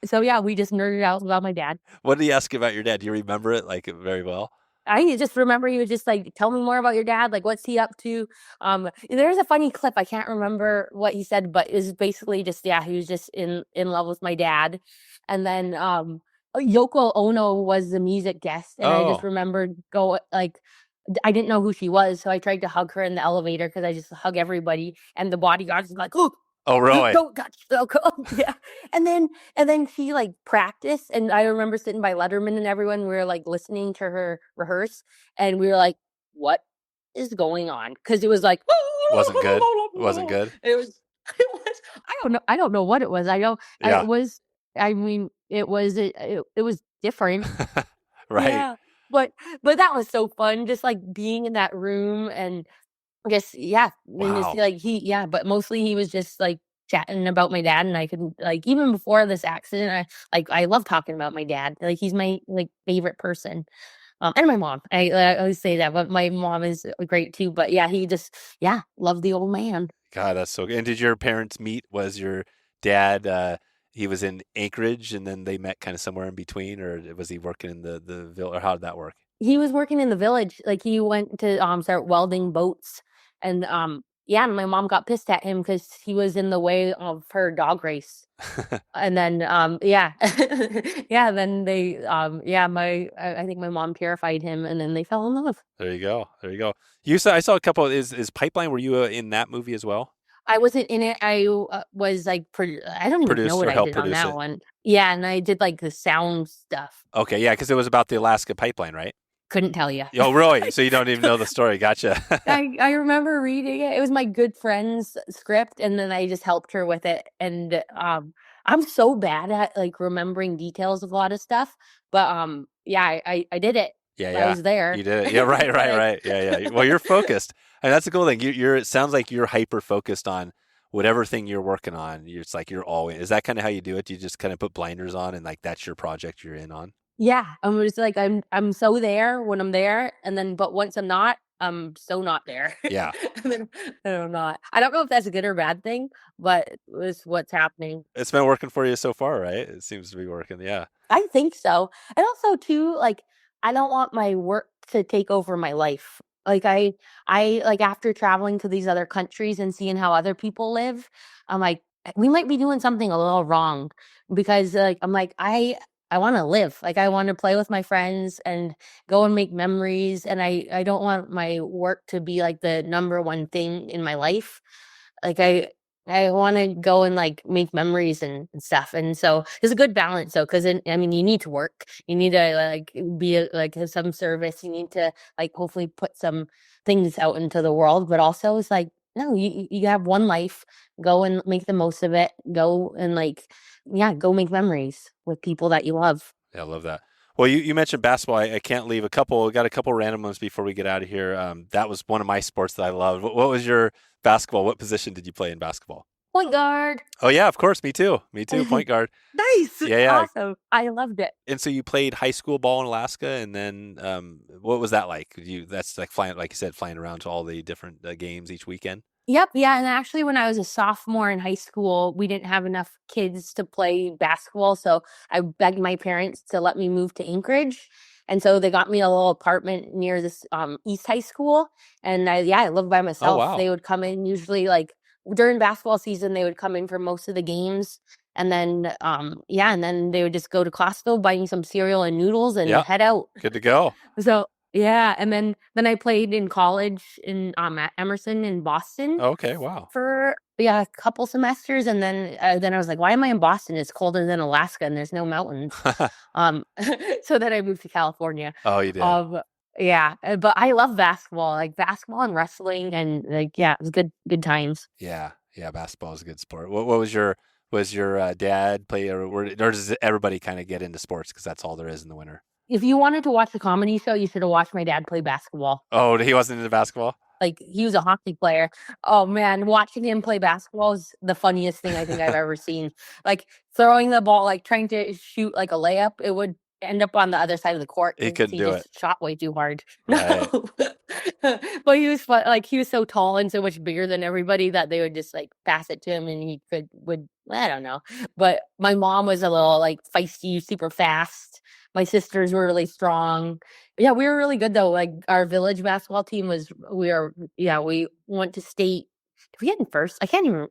So yeah, we just nerded out about my dad. What did he ask about your dad? Do you remember it like very well? I just remember he was just like, tell me more about your dad. Like, what's he up to? There's a funny clip. I can't remember what he said, but it's basically just, yeah, he was just in love with my dad. And then, Yoko Ono was the music guest. And I just Oh, remembered I didn't know who she was. So I tried to hug her in the elevator, because I just hug everybody. And the bodyguards was like, oh, oh, really? don't touch. Yeah. And then she like practiced, and I remember sitting by Letterman and everyone. We were like listening to her rehearse, and we were like, "What is going on?" Because it was like, Wasn't good. Wasn't good. it was. It was. I don't know what it was. I know it Yeah. was. I mean, it was different. Right. Yeah. But that was so fun, just like being in that room. And I guess, yeah, and it's Wow. like but mostly he was just like chatting about my dad, and I could like, even before this accident, I love talking about my dad. Like, he's my like favorite person. And my mom. I always say that, but my mom is great too. But yeah, he just, yeah, loved the old man. God, that's so good. And did your parents meet? Was your dad he was in Anchorage and then they met kind of somewhere in between, or was he working in the village, or how did that work? He was working in the village. Like, he went to start welding boats, and yeah, and my mom got pissed at him because he was in the way of her dog race. And then, yeah, yeah, then I think my mom terrified him, and then they fell in love. There you go. There you go. You saw I saw a couple. Is Pipeline? Were you in that movie as well? I wasn't in it. I was like, I don't even know Produced what or I helped did on produce that it? one. Yeah, and I did like the sound stuff. Okay, yeah, because it was about the Alaska pipeline, right? Couldn't tell you. Oh, really? So you don't even know the story? Gotcha. I remember reading it. It was my good friend's script, and then I just helped her with it. And I'm so bad at like remembering details of a lot of stuff, but yeah, I did it. Yeah, I yeah. was there. You did it. Yeah, right, right, Like, right. Yeah, yeah. Well, you're focused. And that's a cool thing. You're it sounds like you're hyper focused on whatever thing you're working on. It's like you're all in. Is that kind of how you do it? Do you just kind of put blinders on and like that's your project you're in on? yeah, I'm just like, I'm so there when I'm there, and then but once I'm not, I'm so not there. Yeah. And then I'm not. I don't know if that's a good or bad thing, but it's what's happening. It's been working for you so far, right? It seems to be working. Yeah. I think so. And also too, like, I don't want my work to take over my life. Like, I like, after traveling to these other countries and seeing how other people live, I'm like, we might be doing something a little wrong, because like, I'm like, I want to live. Like, I want to play with my friends and go and make memories, and I don't want my work to be like the number one thing in my life. Like, I want to go and like make memories and stuff. And so it's a good balance though, because I mean, you need to work, you need to like like have some service, you need to like hopefully put some things out into the world, but also it's like, no, you have one life, go and make the most of it, go and like, yeah, go make memories with people that you love. Yeah, I love that. Well, you mentioned basketball. I can't leave got a couple random ones before we get out of here. That was one of my sports that I loved. What was your basketball? What position did you play in basketball? Point guard. Oh yeah, of course. Me too. Me too. Point guard. Nice. Yeah, yeah. Awesome. I loved it. And so you played high school ball in Alaska, and then what was that like? That's like flying, like you said, flying around to all the different games each weekend. Yep, yeah, and actually when I was a sophomore in high school, we didn't have enough kids to play basketball, so I begged my parents to let me move to Anchorage. And so they got me a little apartment near this East High School, and I lived by Oh myself. wow. They would come in usually like during basketball season, they would come in for most of the games. And then and then they would just go to Costco, buy me some cereal and noodles, and Yeah, head out. good to go. So Yeah, and then I played in college in at Emerson in Boston Okay, wow. for a couple semesters, and then I was like, why am I in Boston? It's colder than Alaska, and there's no mountains. Um, so then I moved to California. Oh, you did. Um, yeah, but I love basketball, like basketball and wrestling, and like it was good times. Yeah, yeah. Basketball is a good sport. What was your dad play, or does everybody kind of get into sports because that's all there is in the winter? If you wanted to watch a comedy show, you should have watched my dad play basketball. Oh, he wasn't into basketball? Like, he was a hockey player. Oh, man, watching him play basketball is the funniest thing I think I've ever seen. Like, throwing the ball, like, trying to shoot, like, a layup, it would end up on the other side of the court He because couldn't he do it. just shot way too hard. Right. No. But he was fun. Like, he was so tall and so much bigger than everybody that they would just, like, pass it to him and he would I don't know. But my mom was a little, like, feisty, super fast. My sisters were really strong. Yeah, we were really good though. Like, our village basketball team we went to state. Did we get in first? I can't even.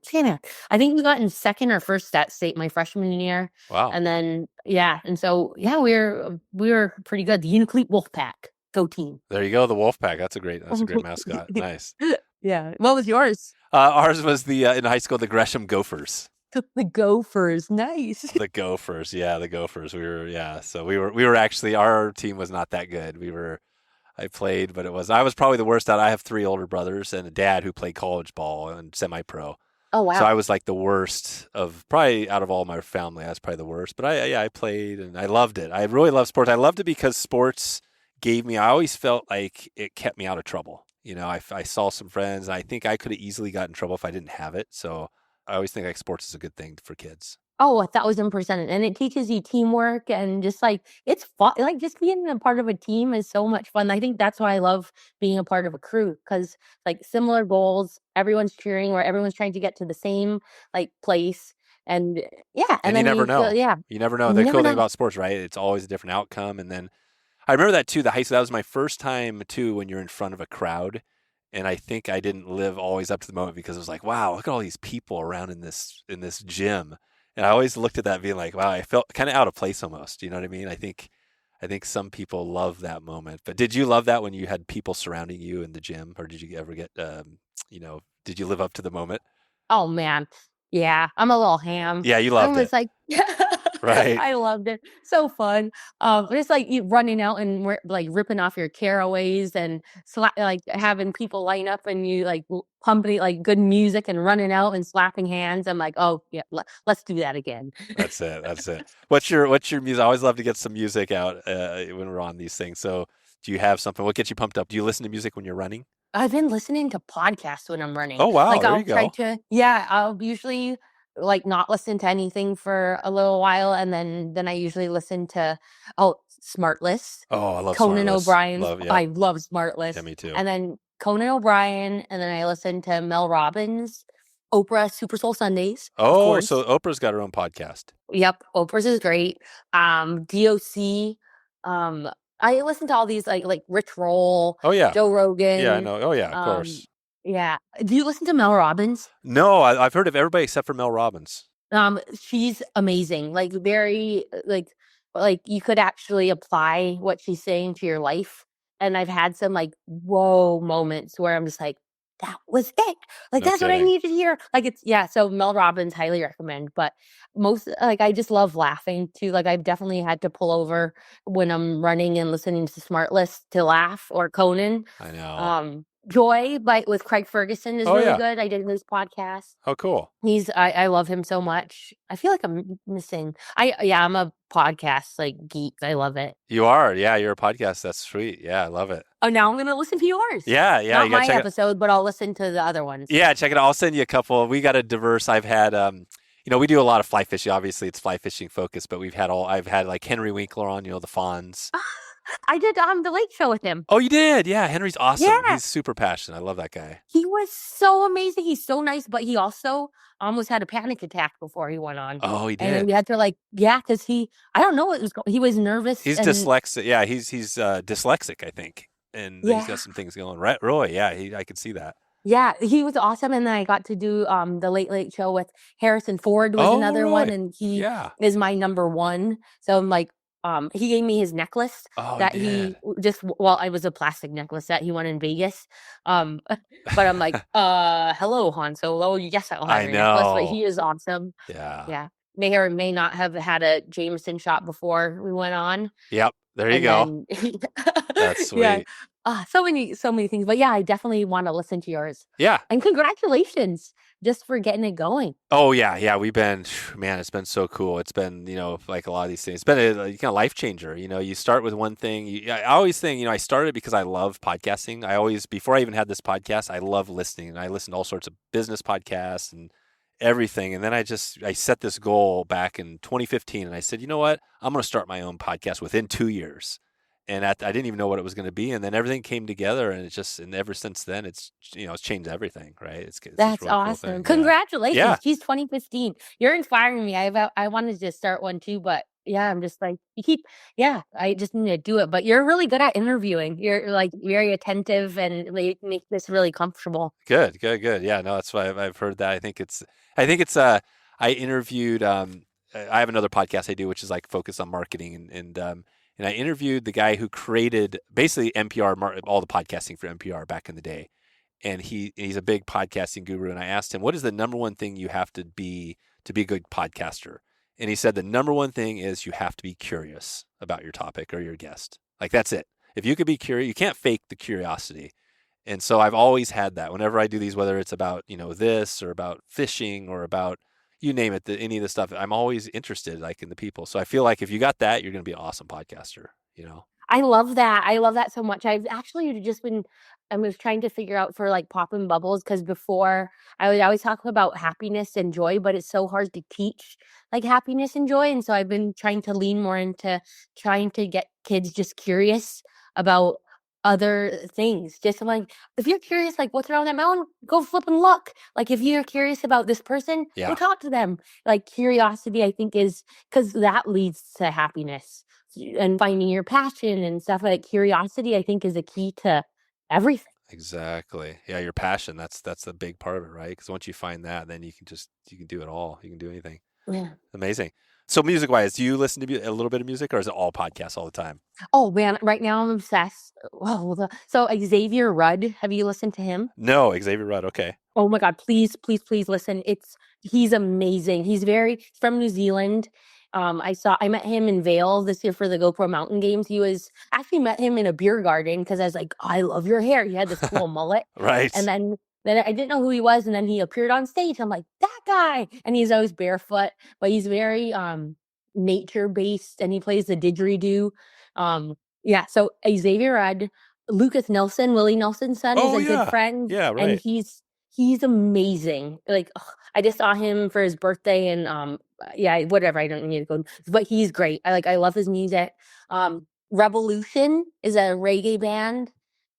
I think we got in second or first at state my freshman year, Wow. and then and so we were pretty good. The Unacleat Wolfpack, go team. There you go, the Wolfpack. That's a great mascot. Nice. Yeah. What was yours? Ours was the in high school the Gresham Gophers. The Gophers. Nice. The Gophers, yeah, the Gophers. So we were actually, our team was not that good. I played, but I was probably the worst out. I have 3 older brothers and a dad who played college ball and semi-pro. Oh wow. So I was like the worst of probably out of all my family. I was probably the worst, but I played and I loved it. I really love sports. I loved it because sports I always felt like it kept me out of trouble. You know, I saw some friends and I think I could have easily gotten in trouble if I didn't have it. So I always think like sports is a good thing for kids. Oh, 1,000%. And it teaches you teamwork and just like it's fun. Like, just being a part of a team is so much fun. I think that's why I love being a part of a crew, because like similar goals, everyone's cheering or everyone's trying to get to the same like place. And And then you never know. yeah. You never know. You The never cool thing know. about sports, right? It's always a different outcome. And then I remember that too, the high school. That was my first time too when you're in front of a crowd. And I think I didn't live always up to the moment because it was like, wow, look at all these people around in this gym. And I always looked at that being like, wow, I felt kind of out of place almost. You know what I mean? I think some people love that moment. But did you love that when you had people surrounding you in the gym, or did you ever get, did you live up to the moment? Oh man. Yeah. I'm a little ham. Yeah, you I loved was it, like right? I loved it. So fun. Just like you running out and like ripping off your caraways and like having people line up and you like pumping like good music and running out and slapping hands. I'm like, oh yeah, let's do that again. That's it. That's it. What's your music? I always love to get some music out when we're on these things. So, do you have something? What gets you pumped up? Do you listen to music when you're running? I've been listening to podcasts when I'm running. Oh wow, Like, there you I'll try go. to I'll usually like not listen to anything for a little while, and then I usually listen to SmartLess, Oh, I love Conan SmartLess. O'Brien's. Yep. I love Yeah, SmartLess, me too. and then Conan O'Brien, and then I listen to Mel Robbins, Oprah, Super Soul Sundays, of Oh, so course. Oprah's got her own podcast. Yep, Oprah's is great. DOC. Um, I listen to all these like Rich Roll, Oh yeah, Joe yeah, I Rogan. know. Oh yeah, of Um, course. yeah. Do you listen to Mel Robbins? No, I've heard of everybody except for Mel Robbins. She's amazing. Like, very like you could actually apply what she's saying to your life. And I've had some like whoa moments where I'm just like, that was it. Like, No that's what I kidding. needed to hear. Like, so Mel Robbins, highly recommend. But most like I just love laughing too. Like, I've definitely had to pull over when I'm running and listening to SmartLess to laugh, or Conan. I know. Joy with Craig Ferguson is Oh really yeah. good. I did his podcast. Oh cool. I love him so much. I feel like I'm missing. I'm a podcast like geek. I love it. You are. Yeah, you're a podcast. That's sweet. Yeah, I love it. Oh, now I'm gonna listen to yours. Yeah, yeah. Not You gotta my check it. episode, but I'll listen to the other ones. Yeah, check it out. I'll send you a couple. We got a diverse. I've had we do a lot of fly fishing. Obviously, it's fly fishing focused, but I've had like Henry Winkler on, the Fonz. I did the Late Show with him. Oh, you did? Yeah, Henry's awesome. Yeah. He's super passionate. I love that guy. He was so amazing. He's so nice, but he also almost had a panic attack before he went on. Oh, he And then did. we had to because I don't know what was going. He was nervous. He's and dyslexic. Yeah, he's dyslexic, I think, and he's Yeah. got some things going. Right, Roy. Yeah, I could see that. Yeah, he was awesome, and then I got to do the Late Late Show with Harrison Ford was Oh, another one, Roy. and he Yeah. is my number one. So I'm like, he gave me his necklace Oh, he that did. it was a plastic necklace that he won in Vegas. But I'm like, hello, Han Solo. Yes, I'll have I your necklace. But know. he is awesome. Yeah. Yeah. May or may not have had a Jameson shot before we went on. Yep. There you And go. then, That's yeah, sweet. so many things. But yeah, I definitely want to listen to yours. Yeah. And congratulations just for getting it going. Oh yeah. We've been, man, it's been so cool. It's been, like a lot of these things. It's been a kind of life changer. You start with one thing. I always think, I started because I love podcasting. Before I even had this podcast, I love listening, and I listened to all sorts of business podcasts and everything. And then I set this goal back in 2015, and I said, you know what? I'm going to start my own podcast within 2 years. And I didn't even know what it was going to be, and then everything came together, and ever since then, it's changed everything, right? It's That's really awesome. cool thing. Congratulations. Yeah. Geez, 2015. You're inspiring me. I wanted to start one too, but yeah, I'm just like, I just need to do it. But you're really good at interviewing. You're like very attentive and make this really comfortable. Good. Yeah, no, that's why I've heard that. I think it's I interviewed, I have another podcast I do, which is like focused on marketing, and I interviewed the guy who created basically NPR, all the podcasting for NPR back in the day. And he's a big podcasting guru. And I asked him, what is the number one thing you have to be a good podcaster? And he said, the number one thing is you have to be curious about your topic or your guest. Like, that's it. If you could be curious, you can't fake the curiosity. And so I've always had that whenever I do these, whether it's about, this or about fishing or about, you name it, any of the stuff, I'm always interested like in the people. So I feel like if you got that, you're going to be an awesome podcaster, I love that. I love that so much. I've actually I was trying to figure out for like popping bubbles, because before I would always talk about happiness and joy, but it's so hard to teach like happiness and joy. And so I've been trying to lean more into trying to get kids just curious about other things. Just like, if you're curious, like what's around that mountain, go flip and look. Like if you're curious about this person, Yeah. go talk to them. Like curiosity, I think, is because that leads to happiness and finding your passion and stuff. Like curiosity, I think, is a key to everything. Exactly. Yeah, your passion, that's the big part of it, right? Because once you find that, then you can do it all. You can do anything. Yeah. Amazing. So music-wise, do you listen to a little bit of music, or is it all podcasts all the time? Oh man, right now I'm obsessed. So Xavier Rudd, have you listened to him? No, Xavier Rudd. Okay. Oh my God, please listen. He's amazing. He's from New Zealand. I met him in Vail this year for the GoPro Mountain Games. Actually met him in a beer garden because I was like, oh, I love your hair. He had this cool mullet. Right. And then I didn't know who he was, and then he appeared on stage. I'm like, that guy. And he's always barefoot, but he's very nature based, and he plays the didgeridoo. So Xavier Rudd, Lucas Nelson, Willie Nelson's son, is a good friend. Yeah, right. And he's amazing. Like, I just saw him for his birthday, and whatever. I don't need to go, but he's great. I love his music. Revolution is a reggae band.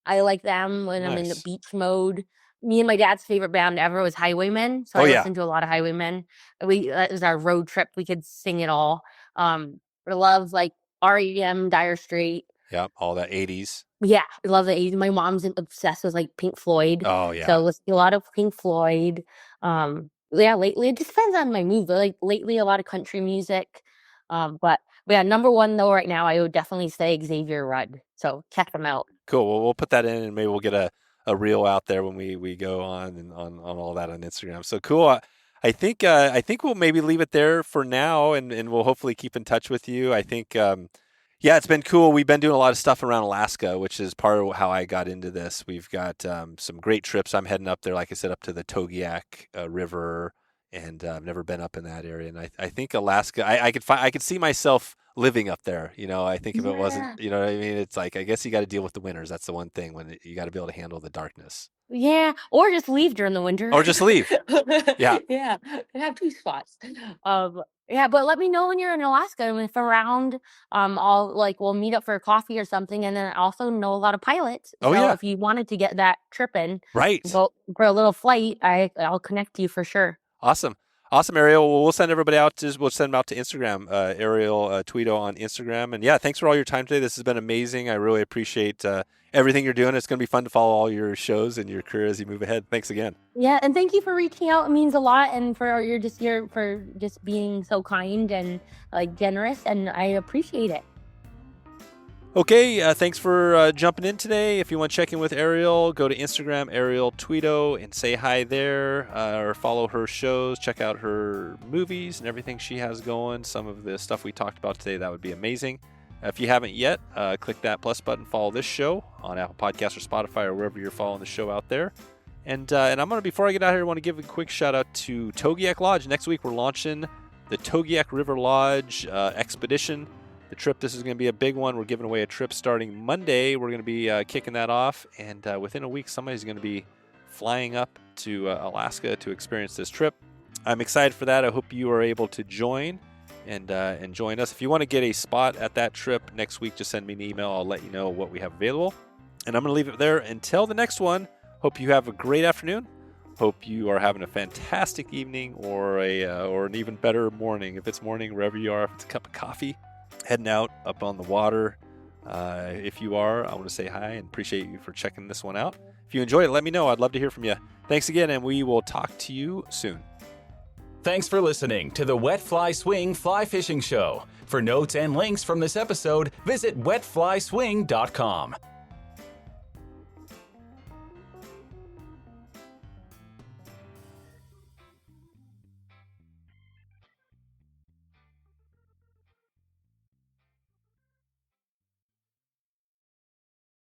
I like them when I'm in the beach mode. Me and my dad's favorite band ever was Highwaymen, so I listened to a lot of Highwaymen. That was our road trip. We could sing it all. We love like REM, Dire Straits. Yep, all that 80s. Yeah, I love the 80s. My mom's obsessed with like Pink Floyd. Oh yeah. So listen to a lot of Pink Floyd. Lately it just depends on my mood. Like lately a lot of country music. But yeah, number one though right now, I would definitely say Xavier Rudd. So check them out. Cool. Well, we'll put that in, and maybe we'll get a reel out there when we go on and on all that on Instagram. So cool. I think we'll maybe leave it there for now, and we'll hopefully keep in touch with you. I think it's been cool. We've been doing a lot of stuff around Alaska, which is part of how I got into this. We've got some great trips. I'm heading up there, like I said, up to the Togiak River, and I've never been up in that area. And I think Alaska, I could see myself living up there. I think if it wasn't, you know what I mean? It's like, I guess you got to deal with the winters. That's the one thing, when you got to be able to handle the darkness. Yeah, or just leave during the winter. Or just leave. Yeah. Yeah, I have two spots. But let me know when you're in Alaska, and if around, we'll meet up for a coffee or something. And then I also know a lot of pilots. Oh, so yeah. if you wanted to get that trip in, right, go for a little flight, I'll connect you for sure. Awesome, Ariel. Well, we'll send everybody out. We'll send them out to Instagram, Ariel Tweto on Instagram. And yeah, thanks for all your time today. This has been amazing. I really appreciate everything you're doing. It's going to be fun to follow all your shows and your career as you move ahead. Thanks again. Yeah, and thank you for reaching out. It means a lot, and for just being so kind and like generous, and I appreciate it. Okay, thanks for jumping in today. If you want to check in with Ariel, go to Instagram, Ariel Tweto, and say hi there, or follow her shows. Check out her movies and everything she has going. Some of the stuff we talked about today, that would be amazing. If you haven't yet, click that plus button, follow this show on Apple Podcasts or Spotify or wherever you're following the show out there. And I'm going to, before I get out here, I want to give a quick shout out to Togiak Lodge. Next week, we're launching the Togiak River Lodge expedition. The trip, this is going to be a big one. We're giving away a trip starting Monday. We're going to be kicking that off. And within a week, somebody's going to be flying up to Alaska to experience this trip. I'm excited for that. I hope you are able to join and join us. If you want to get a spot at that trip next week, just send me an email. I'll let you know what we have available. And I'm going to leave it there until the next one. Hope you have a great afternoon. Hope you are having a fantastic evening or an even better morning. If it's morning, wherever you are, if it's a cup of coffee, heading out up on the water. If you are, I want to say hi and appreciate you for checking this one out. If you enjoyed it, let me know. I'd love to hear from you. Thanks again, and we will talk to you soon. Thanks for listening to the Wet Fly Swing Fly Fishing Show. For notes and links from this episode, visit wetflyswing.com.